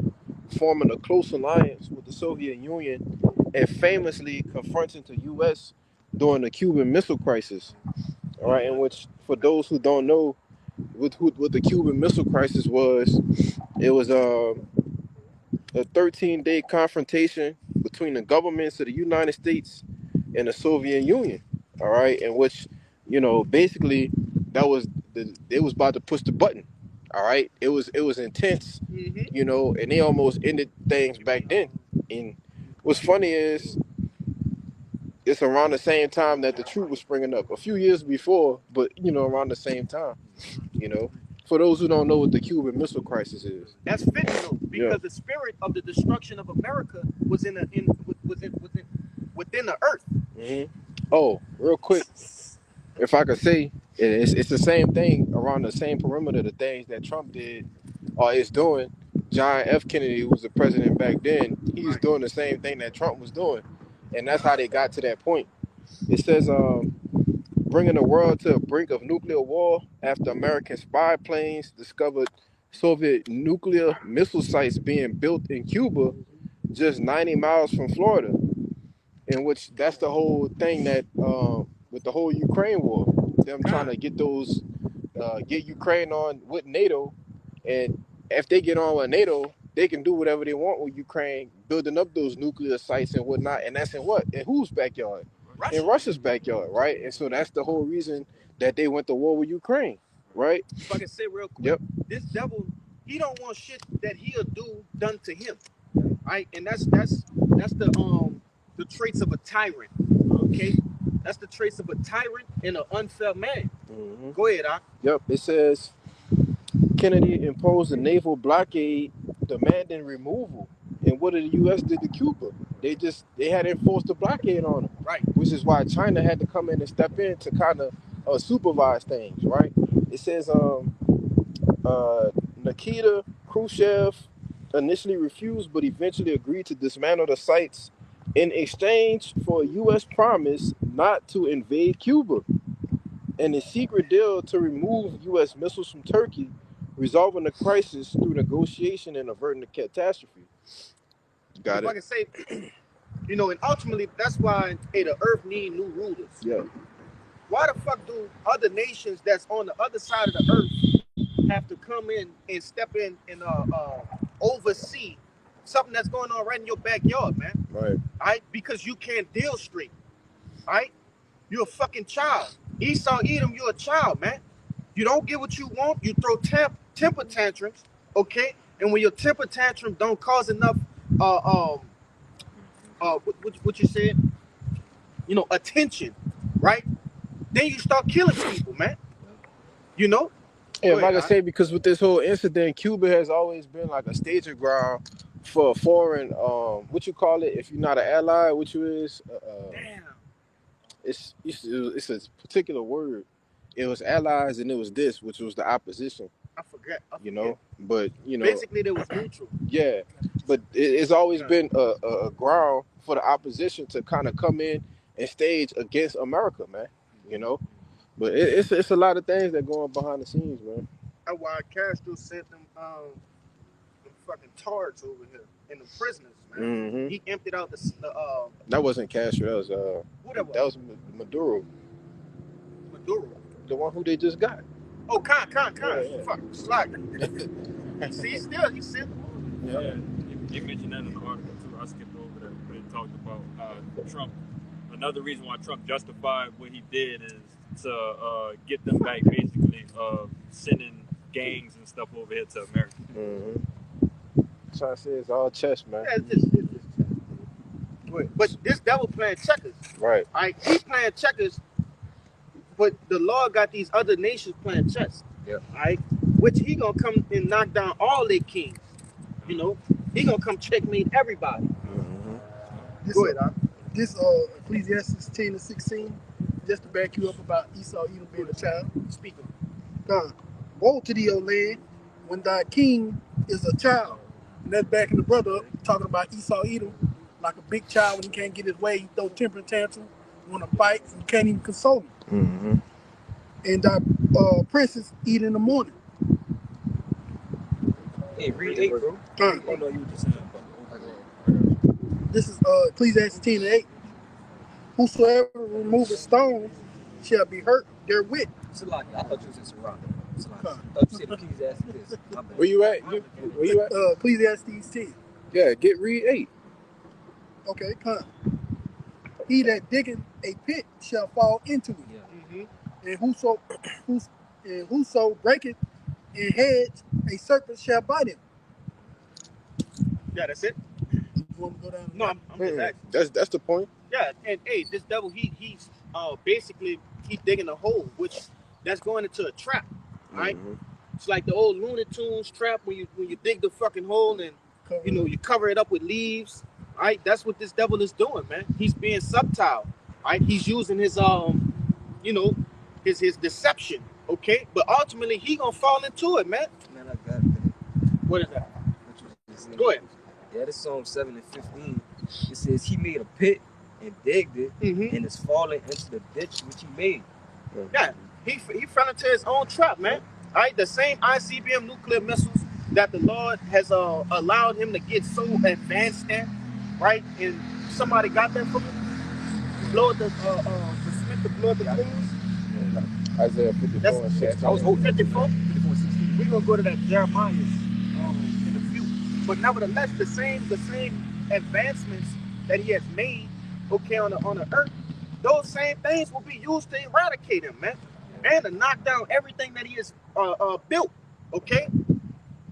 forming a close alliance with the Soviet Union, and famously confronting the U.S. during the Cuban Missile Crisis. All right, in which, for those who don't know, what the Cuban Missile Crisis was, it was a 13-day confrontation between the governments of the United States and the Soviet Union. All right, in which, basically, it was about to push the button. All right, it was intense, and they almost ended things back then. And what's funny is it's around the same time that the truth was springing up, a few years before, but around the same time. For those who don't know what the Cuban Missile Crisis is, that's fitting though, because the spirit of the destruction of America was within the earth. Mm-hmm. Oh, real quick, if I could say, it's the same thing around the same perimeter, the things that Trump did or is doing. John F. Kennedy, who was the president back then, he's doing the same thing that Trump was doing. And that's how they got to that point. It says, bringing the world to a brink of nuclear war after American spy planes discovered Soviet nuclear missile sites being built in Cuba, just 90 miles from Florida. In which that's the whole thing that with the whole Ukraine war, them trying to get Ukraine on with NATO, and if they get on with NATO, they can do whatever they want with Ukraine, building up those nuclear sites and whatnot, and that's in whose backyard? Russia. In Russia's backyard, right? And so that's the whole reason that they went to war with Ukraine, right? If I can say real quick, Yep. This devil, he don't want shit that he'll do done to him, right? And that's the traits of a tyrant. Okay, that's the traits of a tyrant and an unfair man. Mm-hmm. Go ahead, Doc. Yep. It says Kennedy imposed a naval blockade demanding removal. And what did the U.S. did to Cuba? They had enforced a blockade on them. Right. Which is why China had to come in and step in to kind of supervise things, right? It says Nikita Khrushchev initially refused, but eventually agreed to dismantle the sites in exchange for a U.S. promise not to invade Cuba and a secret deal to remove U.S. missiles from Turkey, resolving the crisis through negotiation and averting the catastrophe. Got if it. I can say, and ultimately that's why the earth need new rulers. Yeah. Why the fuck do other nations that's on the other side of the earth have to come in and step in and oversee something that's going on right in your backyard, man? Right. All right? Because you can't deal straight. All right? You're a fucking child. Esau Edom, you're a child, man. You don't get what you want, you throw temper tantrums, okay? And when your temper tantrum don't cause enough what you said, attention, right? Then you start killing people, man. Yeah, if I can say, because with this whole incident, Cuba has always been like a staging ground for a foreign, what you call it, if you're not an ally, which you is, Damn. It's a particular word. It was allies and it was this, which was the opposition. I forget. But basically they was neutral. Yeah, but it's always been a ground for the opposition to kind of come in and stage against America, man. But it's a lot of things that go on behind the scenes, man. That's why Castro sent them fucking tards over here and the prisoners, man. Mm-hmm. He emptied out the That wasn't Castro. That was whatever. that was Maduro, Maduro. the one who they just got. Oh, Khan. Yeah. Fuck, slack. See, he sent them. Yeah, you mentioned that in the article too. I skipped over that, but it talked about Trump. Another reason why Trump justified what he did is to get them back, basically sending gangs and stuff over here to America. Mm-hmm. Trying to say it's all chess, man. Yeah, it's just but this devil playing checkers. Right. Alright, he playing checkers, but the Lord got these other nations playing chess. Yeah. Alright, which he gonna come and knock down all their kings. You know, he gonna come checkmate everybody. Mm-hmm. Go ahead, This Ecclesiastes 10:16, just to back you up about Esau Edom being a child. Speak of. God, woe to thee, O land, when thy king is a child. And that's backing the brother up, talking about Esau Edom, like a big child when he can't get his way, he throw temper tantrum, want to fight, and you can't even console him. Mm-hmm. And thy princes eat in the morning. Hey, read 8, bro. God, Oh no, you were just saying about this is Ecclesiastes 10:8. Whosoever removeth stones shall be hurt therewith. Salaki, I thought you was in Sirach. Salaki. Huh. I thought you said Ecclesiastes. My bad. Where you at? Where you at? Ecclesiastes 10. Yeah, get read 8. Okay, come. He that diggeth a pit shall fall into it. Yeah. And whoso breaketh in hedge, a serpent shall bite him. Yeah, that's it. You want to go down? No, I'm just asking. That's the point. Yeah, and hey, this devil, he's basically he digging a hole, which that's going into a trap, right? Mm-hmm. It's like the old Looney Tunes trap when you dig the fucking hole and you cover it up with leaves, right? That's what this devil is doing, man. He's being subtle, right? He's using his his deception, okay? But ultimately he gonna fall into it, man. Man, I got it. What is that? What you just said. Go ahead. Yeah, this Psalm 7:15. It says he made a pit and digged it, and it's falling into the ditch which he made. Yeah, he fell into his own trap, man. All right, the same ICBM nuclear missiles that the Lord has allowed him to get so advanced in, right? And somebody got that from him. Lord, the Smith, the blood, the blues. Isaiah 54 and 16. I was holding 54. 16. We're gonna go to that Jeremiah in a few. But nevertheless, the same advancements that he has made, okay, on the earth, those same things will be used to eradicate him, man, and to knock down everything that he has built, okay.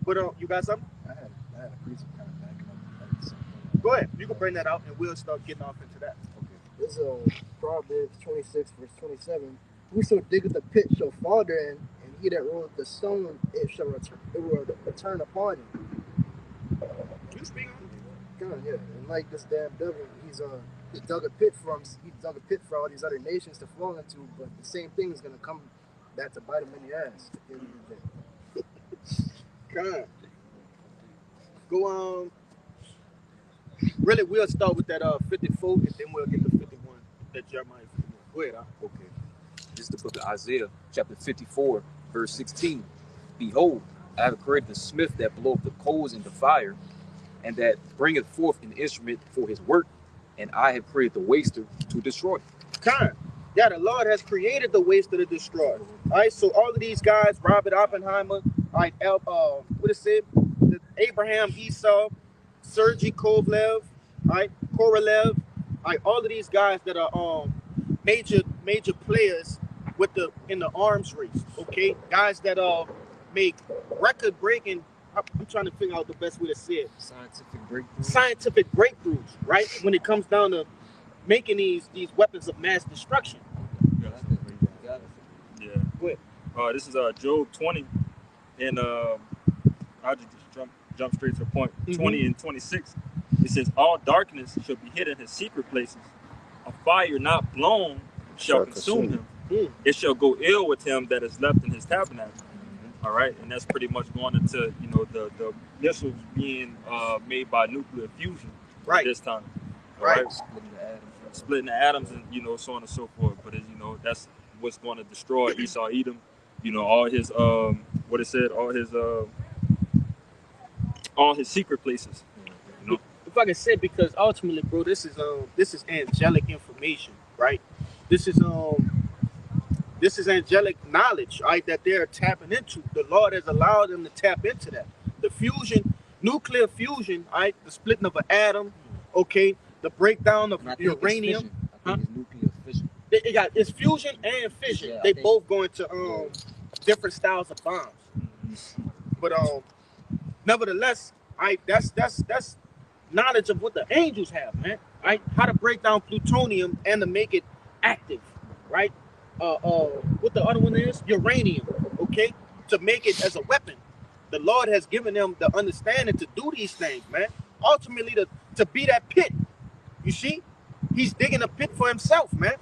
But you got something? I had a precept kind of backing up. Go ahead. You can bring that out, and we'll start getting off into that. Okay. This is Proverbs 26, verse 27. Whoso diggeth a pit shall fall therein, and he that rolleth the stone, it will return upon him. You speak on God, yeah. And like this damn devil, he dug a pit for all these other nations to fall into, but the same thing is gonna come back to bite him in the ass at the end of the day. God. Go on. Really, we'll start with that 54, and then we'll get to 51. That Jeremiah 51. Go ahead. Okay. This is the book of Isaiah, chapter 54, verse 16. Behold, I have created the smith that bloweth the coals into fire, and that bringeth forth an instrument for his work, and I have created the waster to destroy. Kind. Yeah, the Lord has created the waster to destroy. All right, so all of these guys, Robert Oppenheimer, all right, what is it? Abraham, Esau, Sergei Kovalev, all right, Korolev, all right, all of these guys that are major players in the arms race, okay? Guys that make record breaking. I'm trying to figure out the best way to say it. Scientific breakthroughs, right? When it comes down to making these weapons of mass destruction. Yeah. Go ahead. This is Job 20, and I'll just jump straight to the point. 20 and 26. It says, all darkness shall be hid in his secret places. A fire not blown shall consume him. It shall go ill with him that is left in his tabernacle. All right, and that's pretty much going into the missiles being made by nuclear fusion at this time. All right. Splitting the atoms and so on and so forth. But as that's what's going to destroy Esau Edom. You know, all his what it said, all his secret places. You know, if I can say, because ultimately, bro, this is angelic information, right? This is angelic knowledge, right? That they're tapping into. The Lord has allowed them to tap into that. The fusion, nuclear fusion, right? The splitting of an atom, okay? The breakdown of uranium. I think it's nuclear fission. It's fusion and fission. Yeah, they both go into different styles of bombs. But nevertheless, right? That's knowledge of what the angels have, man. Right? How to break down plutonium and to make it active, right? What the other one is? Uranium, okay? To make it as a weapon. The Lord has given them the understanding to do these things, man. Ultimately, to be that pit. You see? He's digging a pit for himself, man.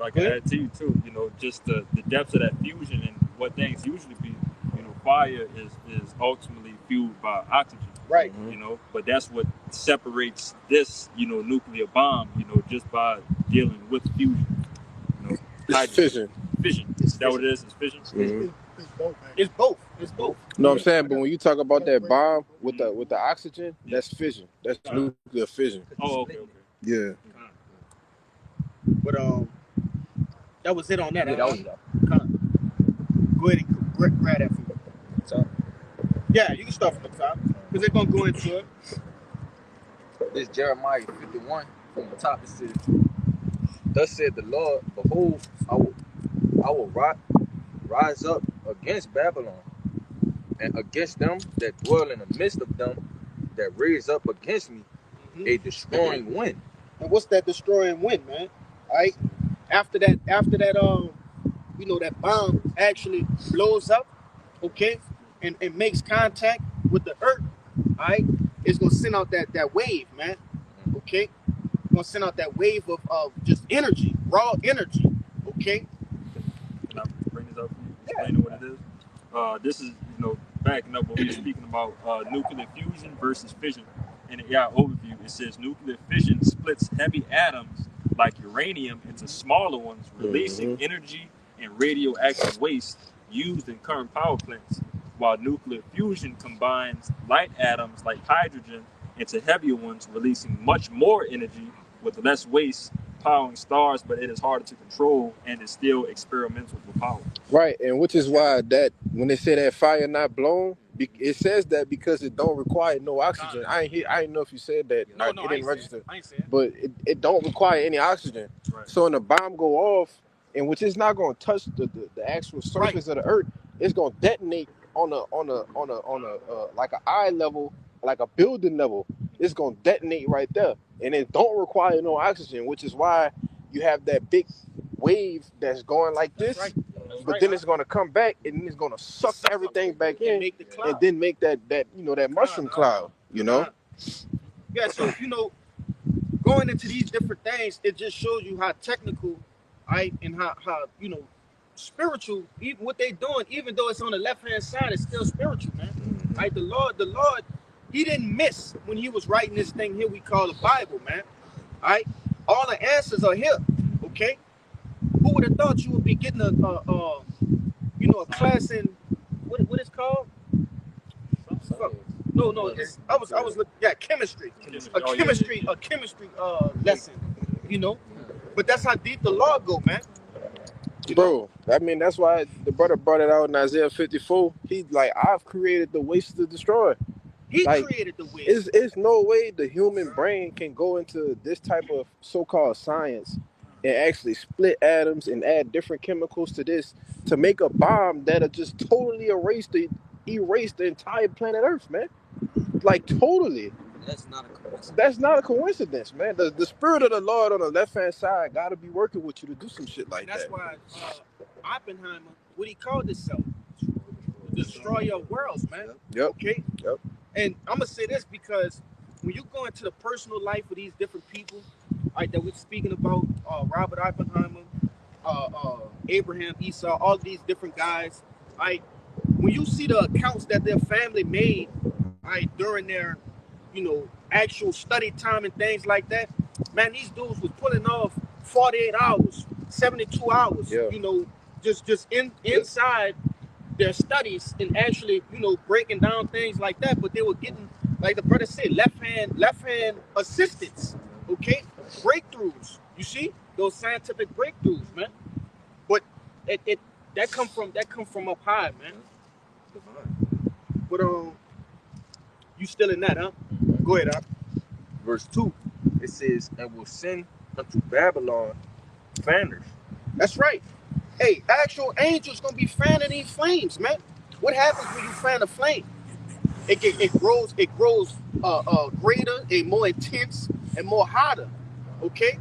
I can add to you too, you know, just the depths of that fusion and what things usually be. You know, fire is ultimately fueled by oxygen. Right. You know, but that's what separates this, you know, nuclear bomb, you know, just by dealing with fusion. You know, It's fission. Fission. Is that what it is? It's fission? Mm-hmm. It's both. It's both. You know what I'm saying? But when you talk about that bomb with the oxygen, that's fission. That's nuclear fission. Oh, okay. Yeah. But that was it on that. Yeah, that was it. Go ahead and grab that for me. So, yeah, you can start from the top because they're gonna go into it. this Jeremiah 51 from the top. It says, "Thus said the Lord, behold, I will rise up against Babylon, and against them that dwell in the midst of them that raise up against me a destroying wind." And what's that destroying wind, man? Right? After that, that bomb actually blows up, okay, and makes contact with the earth, all right, it's gonna send out that wave, man. Okay? It's gonna send out that wave of just energy, raw energy, okay? Can I bring this up for you? Explaining what it is? This is, you know, backing up what we were speaking about nuclear fusion versus fission. In the AI overview, it says nuclear fission splits heavy atoms like uranium into smaller ones, releasing energy and radioactive waste used in current power plants, while nuclear fusion combines light atoms like hydrogen into heavier ones, releasing much more energy with less waste, powering stars, but it is harder to control and is still experimental with power. Right, and which is why that when they say that fire not blown, it says that because it don't require no oxygen. I ain't know if you said that. No, it didn't register. I ain't saying. But it don't require any oxygen. Right. So when the bomb go off, and which is not going to touch the actual surface of the earth, it's going to detonate on a like an eye level, like a building level. It's going to detonate right there, and it don't require no oxygen, which is why you have that big wave that's going like this. Right. But then it's going to come back and it's going to suck everything back in and then make that mushroom cloud, you know? Yeah, so, going into these different things, it just shows you how technical, right, and how spiritual, even what they're doing, even though it's on the left-hand side, it's still spiritual, man. Right? The Lord, he didn't miss when he was writing this thing here we call the Bible, man. All right? All the answers are here, okay? Who would have thought you would be getting a class in what it's called? No, I was looking, chemistry. A chemistry lesson, But that's how deep the law go, man. Bro, I mean that's why the brother brought it out in Isaiah 54. He's like, I've created the waste to destroy. He created the waste. It's no way the human brain can go into this type of so-called science and actually split atoms and add different chemicals to this to make a bomb that'll just totally erase the entire planet Earth, man. Like totally. That's not a coincidence. That's not a coincidence, man. The spirit of the Lord on the left-hand side gotta be working with you to do some shit like That's that. why Oppenheimer, what he called himself, destroy your worlds, man. Yep. Okay. Yep. And I'm gonna say this because when you go into the personal life of these different people, right, that we're speaking about, Robert Oppenheimer, Abraham, Esau, all these different guys, right? When you see the accounts that their family made, right, during their, actual study time and things like that, man, these dudes was pulling off 48 hours, 72 hours, Yeah. just inside their studies and actually, breaking down things like that. But they were getting, like the brother said, left hand assistance, okay, breakthroughs. You see those scientific breakthroughs, man. But it that come from up high, man. But you still in that, huh? Go ahead, huh? Verse 2, it says, and will send unto Babylon fanners. That's right. Hey, actual angels gonna be fanning these flames, man. What happens when you fan a flame? It grows greater and more intense and more hotter. Okay,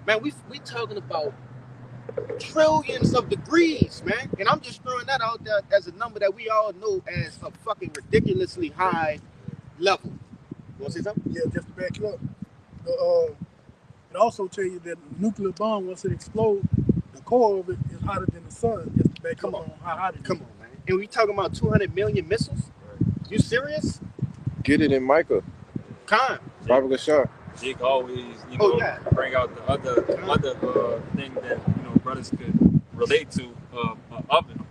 man, we talking about trillions of degrees, man. And I'm just throwing that out there as a number that we all know as a fucking ridiculously high level. You want to say something? Yeah, just to back you up. It also tell you that the nuclear bomb, once it explodes, the core of it is hotter than the sun. Just to back Come up on. how hot it is. Come on, man. And we talking about 200 million missiles? You serious? Get it in Micah. Khan. Baba Gashar. Jake always, bring out the other thing that brothers could relate to, an oven.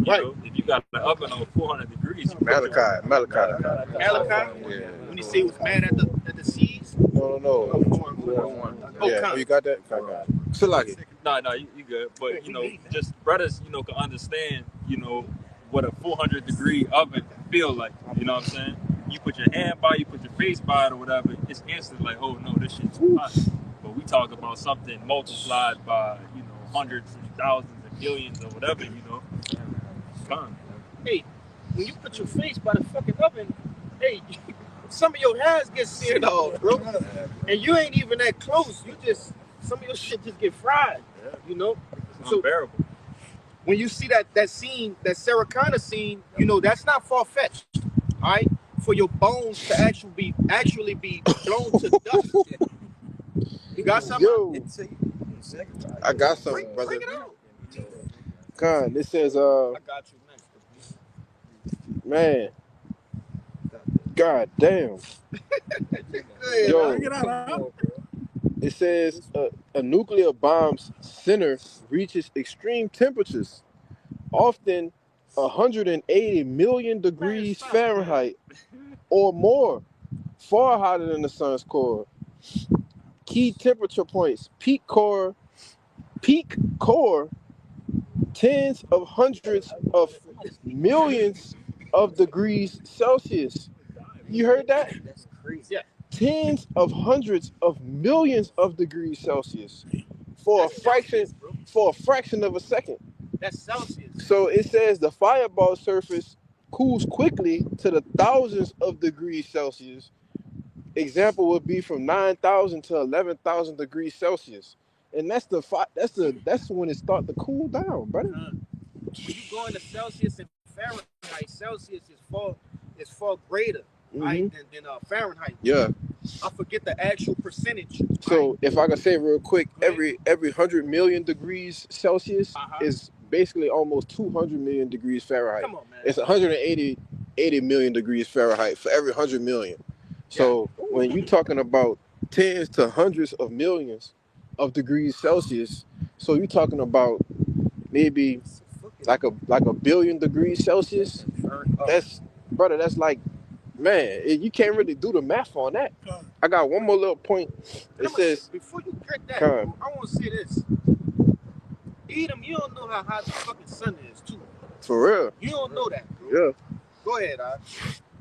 Right. If you got an oven on 400 degrees, Malachi. Malachi. Yeah. When he say he was mad at the seas. No. Oh, Yeah. Khan. You got that? Salaki. No, you good. But just brothers, can understand, what a 400-degree oven feel like. You know what I'm saying? You put your hand by, you put your face by it or whatever, it's instant like, oh no, this shit's hot. But we talk about something multiplied by, hundreds and thousands and millions or whatever, Fun. Hey, when you put your face by the fucking oven, hey, some of your hairs get seared off, bro. And you ain't even that close. Some of your shit just get fried, It's So unbearable. when you see that scene, that Sarah Connor scene, that's not far fetched, all right? For your bones to actually be blown to dust. You got something? Yo, I got something, brother. Bring it out. Khan, it says, I got you next. man, god damn. Good. Yo, Bring it out, huh? it says a nuclear bomb's center reaches extreme temperatures, often 180 million degrees Fahrenheit or more, far hotter than the sun's core. Key temperature points: peak core, tens of hundreds of millions of degrees Celsius. You heard that? That's crazy. Yeah. Tens of hundreds of millions of degrees Celsius for a fraction of a second. That's Celsius. So it says the fireball surface cools quickly to the thousands of degrees Celsius. Example would be from 9,000 to 11,000 degrees Celsius, and that's when it start to cool down, brother. When you go into Celsius and Fahrenheit, Celsius is far greater, right, than Fahrenheit. Yeah. I forget the actual percentage. So right? if I could say real quick, every 100 million degrees Celsius is basically almost 200 million degrees Fahrenheit. Come on, man. It's 180 million degrees Fahrenheit for every 100 million. So when you're talking about tens to hundreds of millions of degrees Celsius, so you're talking about maybe like a billion degrees Celsius. That's like, man, you can't really do the math on that. I got one more little point. It says, before you get that, Con. I want to say this. Edom, you don't know how hot the fucking sun is, too. For real. You don't know that, bro. Yeah. Go ahead,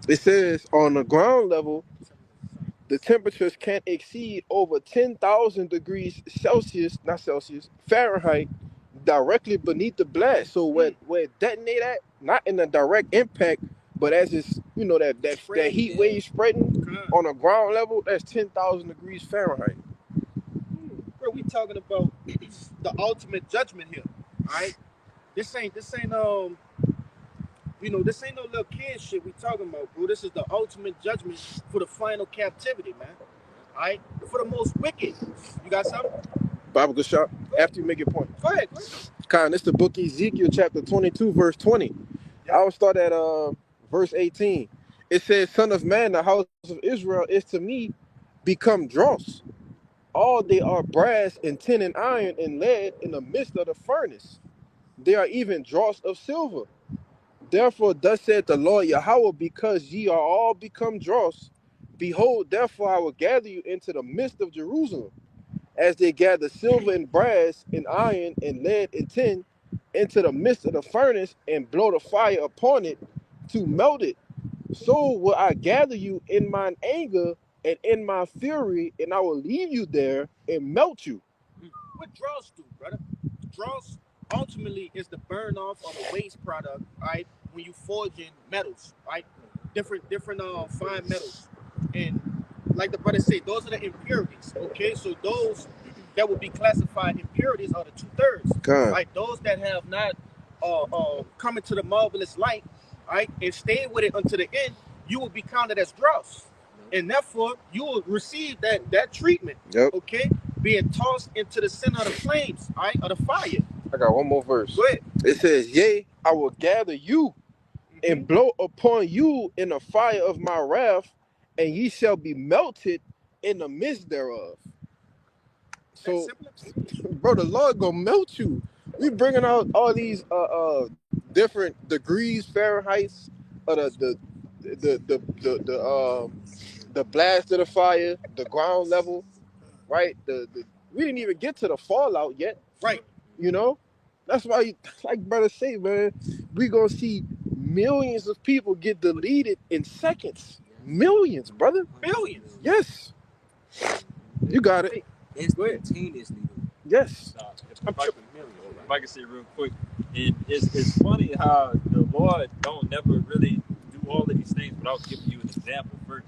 It says on the ground level, the temperatures can't exceed over 10,000 degrees Celsius, not Celsius, Fahrenheit, directly beneath the blast. So where it detonate at, not in a direct impact, but as it's, that heat wave spreading on the ground level, that's 10,000 degrees Fahrenheit. Bro, we talking about the ultimate judgment here, all right? This ain't no little kid shit we talking about, bro. This is the ultimate judgment for the final captivity, man. All right? For the most wicked. You got something? Bible good shot. After you make your point. Go ahead. Con, this is the book of Ezekiel, chapter 22, verse 20. I will start at verse 18. It says, Son of man, the house of Israel is to me become dross. all they are brass and tin and iron and lead in the midst of the furnace. They are even dross of silver. Therefore, thus said the Lord Yahweh, because ye are all become dross, behold, therefore I will gather you into the midst of Jerusalem, as they gather silver and brass and iron and lead and tin into the midst of the furnace and blow the fire upon it to melt it. So will I gather you in mine anger and in my fury, and I will leave you there and melt you. What dross do, brother? Dross ultimately is the burn off of a waste product, right? When you forge in metals, right? Different fine metals. And like the brother said, those are the impurities. Okay, so those that would be classified impurities are the 2/3. God. Right? Those that have not come into the marvelous light, right, and stayed with it until the end, you will be counted as dross. And therefore you will receive that treatment. Yep. Okay? Being tossed into the center of the flames, all right, of the fire. I got one more verse. Go ahead. It says, yea, I will gather you and blow upon you in the fire of my wrath, and ye shall be melted in the midst thereof. So, bro, the Lord gonna melt you. We bringing out all these different degrees Fahrenheits of the blast of the fire, the ground level, right? We didn't even get to the fallout yet, right? You know, that's why, like brother say, man, we gonna see millions of people get deleted in seconds. Millions, brother. Billions. Yes. You got it. Instantaneously. Yes. If I can say real quick, it's funny how the Lord don't never really do all of these things without giving you an example first.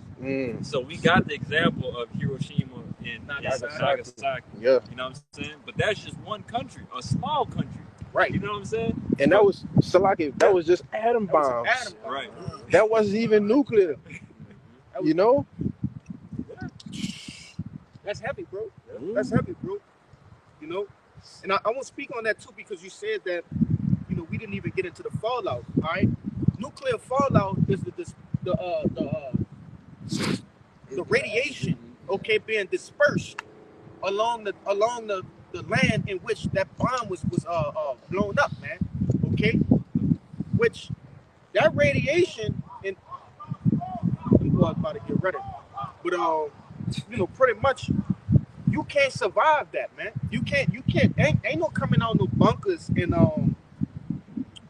So we got the example of Hiroshima and Nagasaki. Yeah. You know what I'm saying? But that's just one country, a small country. Right. You know what I'm saying? And that was Salaki, that was just atom bombs. Right. That wasn't even nuclear. You know? That's heavy, bro. That's heavy, bro. You know? And I won't speak on that too, because you said that, you know, we didn't even get into the fallout. All right. Nuclear fallout is the radiation, okay, being dispersed along the land in which that bomb was blown up, man. Okay, which that radiation, and I'm about to get ready, but you know, pretty much you can't survive that, man. You can't ain't no coming out no bunkers and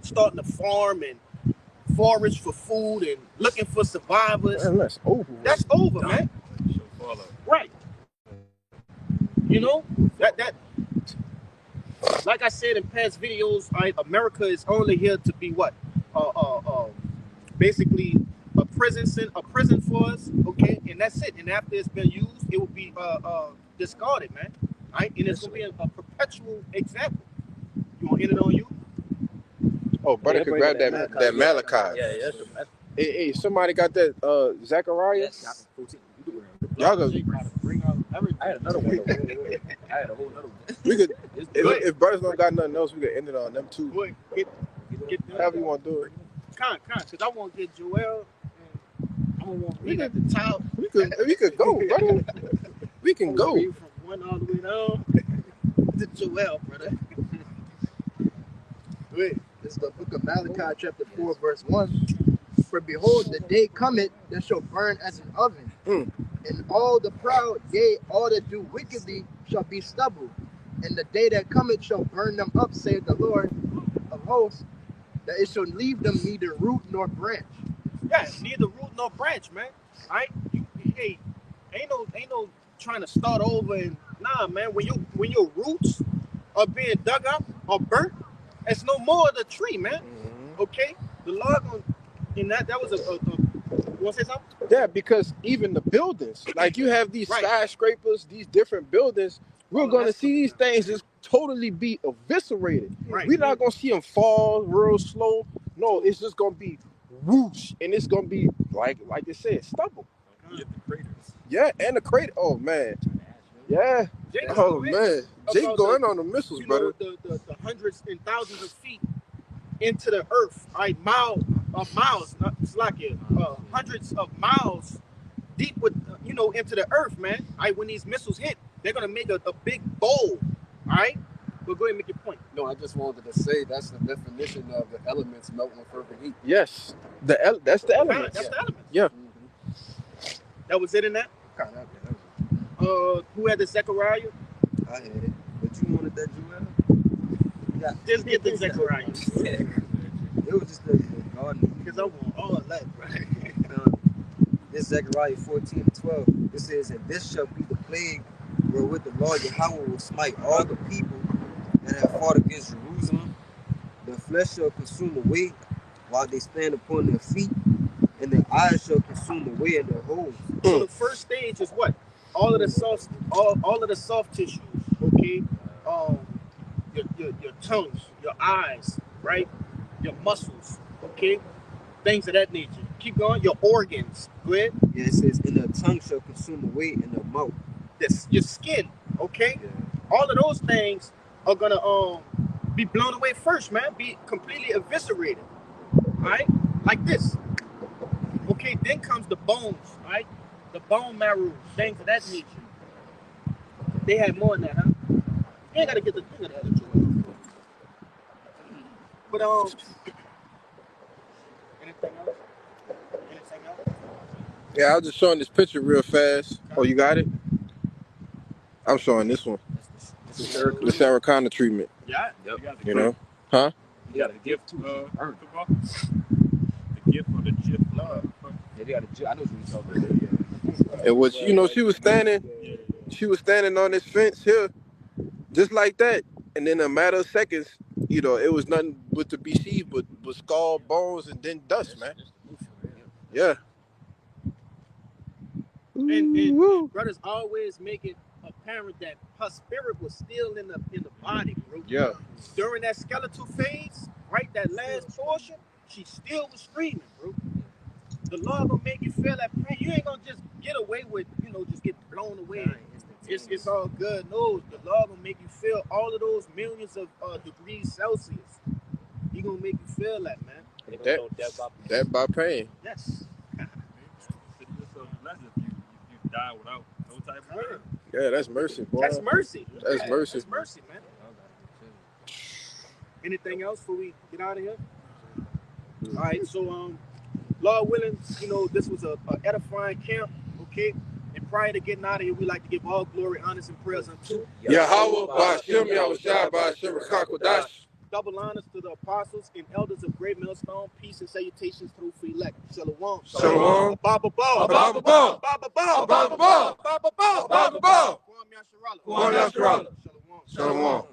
starting to farm and forage for food and looking for survivors. Man, that's over. That's over, man. Right. You know, that like I said in past videos, America is only here to be what? Basically a prison for us, okay? And that's it. And after it's been used, it will be discarded, man. Right? And it's gonna be a perpetual example. You wanna end it on you? Oh, brother could grab that Malachi. Yeah. Hey, somebody got that Zechariah? Yes. Y'all go. I had another one. I had a whole other one. We could, if brothers don't got nothing else, we could end it on them too. Boy, get however you want to do it. Because I want to get Joel and I don't want to be at the top. We could go, brother. We can go. From one all the way down to Joel, brother. This is the book of Malachi, chapter 4, verse 1. For behold, the day cometh that shall burn as an oven, and all the proud, yea, all that do wickedly, shall be stubble. And the day that cometh shall burn them up, saith the Lord of hosts, that it shall leave them neither root nor branch. Yeah, neither root nor branch, man. All right, hey, ain't no trying to start over and nah, man. When your roots are being dug up or burnt, it's no more of the tree, man. Okay, the Lord gonna. And that was you want to say something? Yeah, because even the buildings, like you have these skyscrapers, these different buildings, we're going to see these things just totally be eviscerated. We're not going to see them fall real slow. No, it's just going to be whoosh, and it's going to be like they said, stubble. Yeah, and the crater. Oh man. Yeah. Oh man. Jake going on the missiles, brother. Know, the hundreds and thousands of feet into the earth, miles, not it's like hundreds of miles deep with into the earth, man. All right, when these missiles hit, they're gonna make a big bowl. All right, but go ahead and make your point. No, I just wanted to say that's the definition of the elements melting with fervent heat. Yes, that's the elements. That's the elements. Yeah. That was it in that. Kind of, Who had the Zechariah? I had it. But you wanted that Joel? Yeah. Just get the Zechariah. It was just the garden. Because I want all that, right? This Zechariah 14:12. It says, and this shall be the plague wherewith the Lord Yahweh will smite all the people that have fought against Jerusalem. The flesh shall consume away while they stand upon their feet, and their eyes shall consume away in their holes. So the first stage is what? All of the soft tissues, okay? Your tongues, your eyes, right? Your muscles, okay? Things of that nature. Keep going. Your organs. Go ahead. Yeah, it says, and their tongue shall consume away in their mouth. Your skin, okay? Yeah. All of those things are gonna be blown away first, man. Be completely eviscerated. Alright? Like this. Okay, then comes the bones, right? The bone marrow, things of that nature. They had more than that, huh? You ain't gotta get the thing of that. But anything else? Anything else? Yeah, I was just showing this picture real fast. Oh, you got it? I'm showing this one. The Sarah Connor treatment. Yeah. Yep. You know? Huh? You got a gift to football? The gift or the gift love. Yeah, they got a. I know what you're talking about. It was, she was standing on this fence here, just like that. And in a matter of seconds, it was nothing but to be seen but skull, bones, and then dust, man. Yeah. And brothers always make it apparent that her spirit was still in the body, bro. Yeah. During that skeletal phase, right, that last portion, she still was screaming, bro. The Lord gonna make you feel that pain. You ain't gonna just get away with, just get blown away. It's all good. No, the Lord gonna make you feel all of those millions of degrees Celsius. He gonna make you feel that, man. That by pain. Yes. You die without no type of pain. Yeah, that's mercy, boy. That's mercy. That's mercy. That's mercy, man. Anything else before we get out of here? All right, so Lord willing, this was a edifying camp, okay? And prior to getting out of here, we like to give all glory, honors, and prayers unto Yahweh, Ba'ashem, Yahushua, Ba'ashem, Rakakwadash. Double honors to the apostles and elders of Great Millstone. Peace and salutations to the elect. Shalom. Shalom. Baba Ba. Baba Ba. Baba Ba. Baba Ba. Baba Ba. Baba Ba. Shalom. Shalom.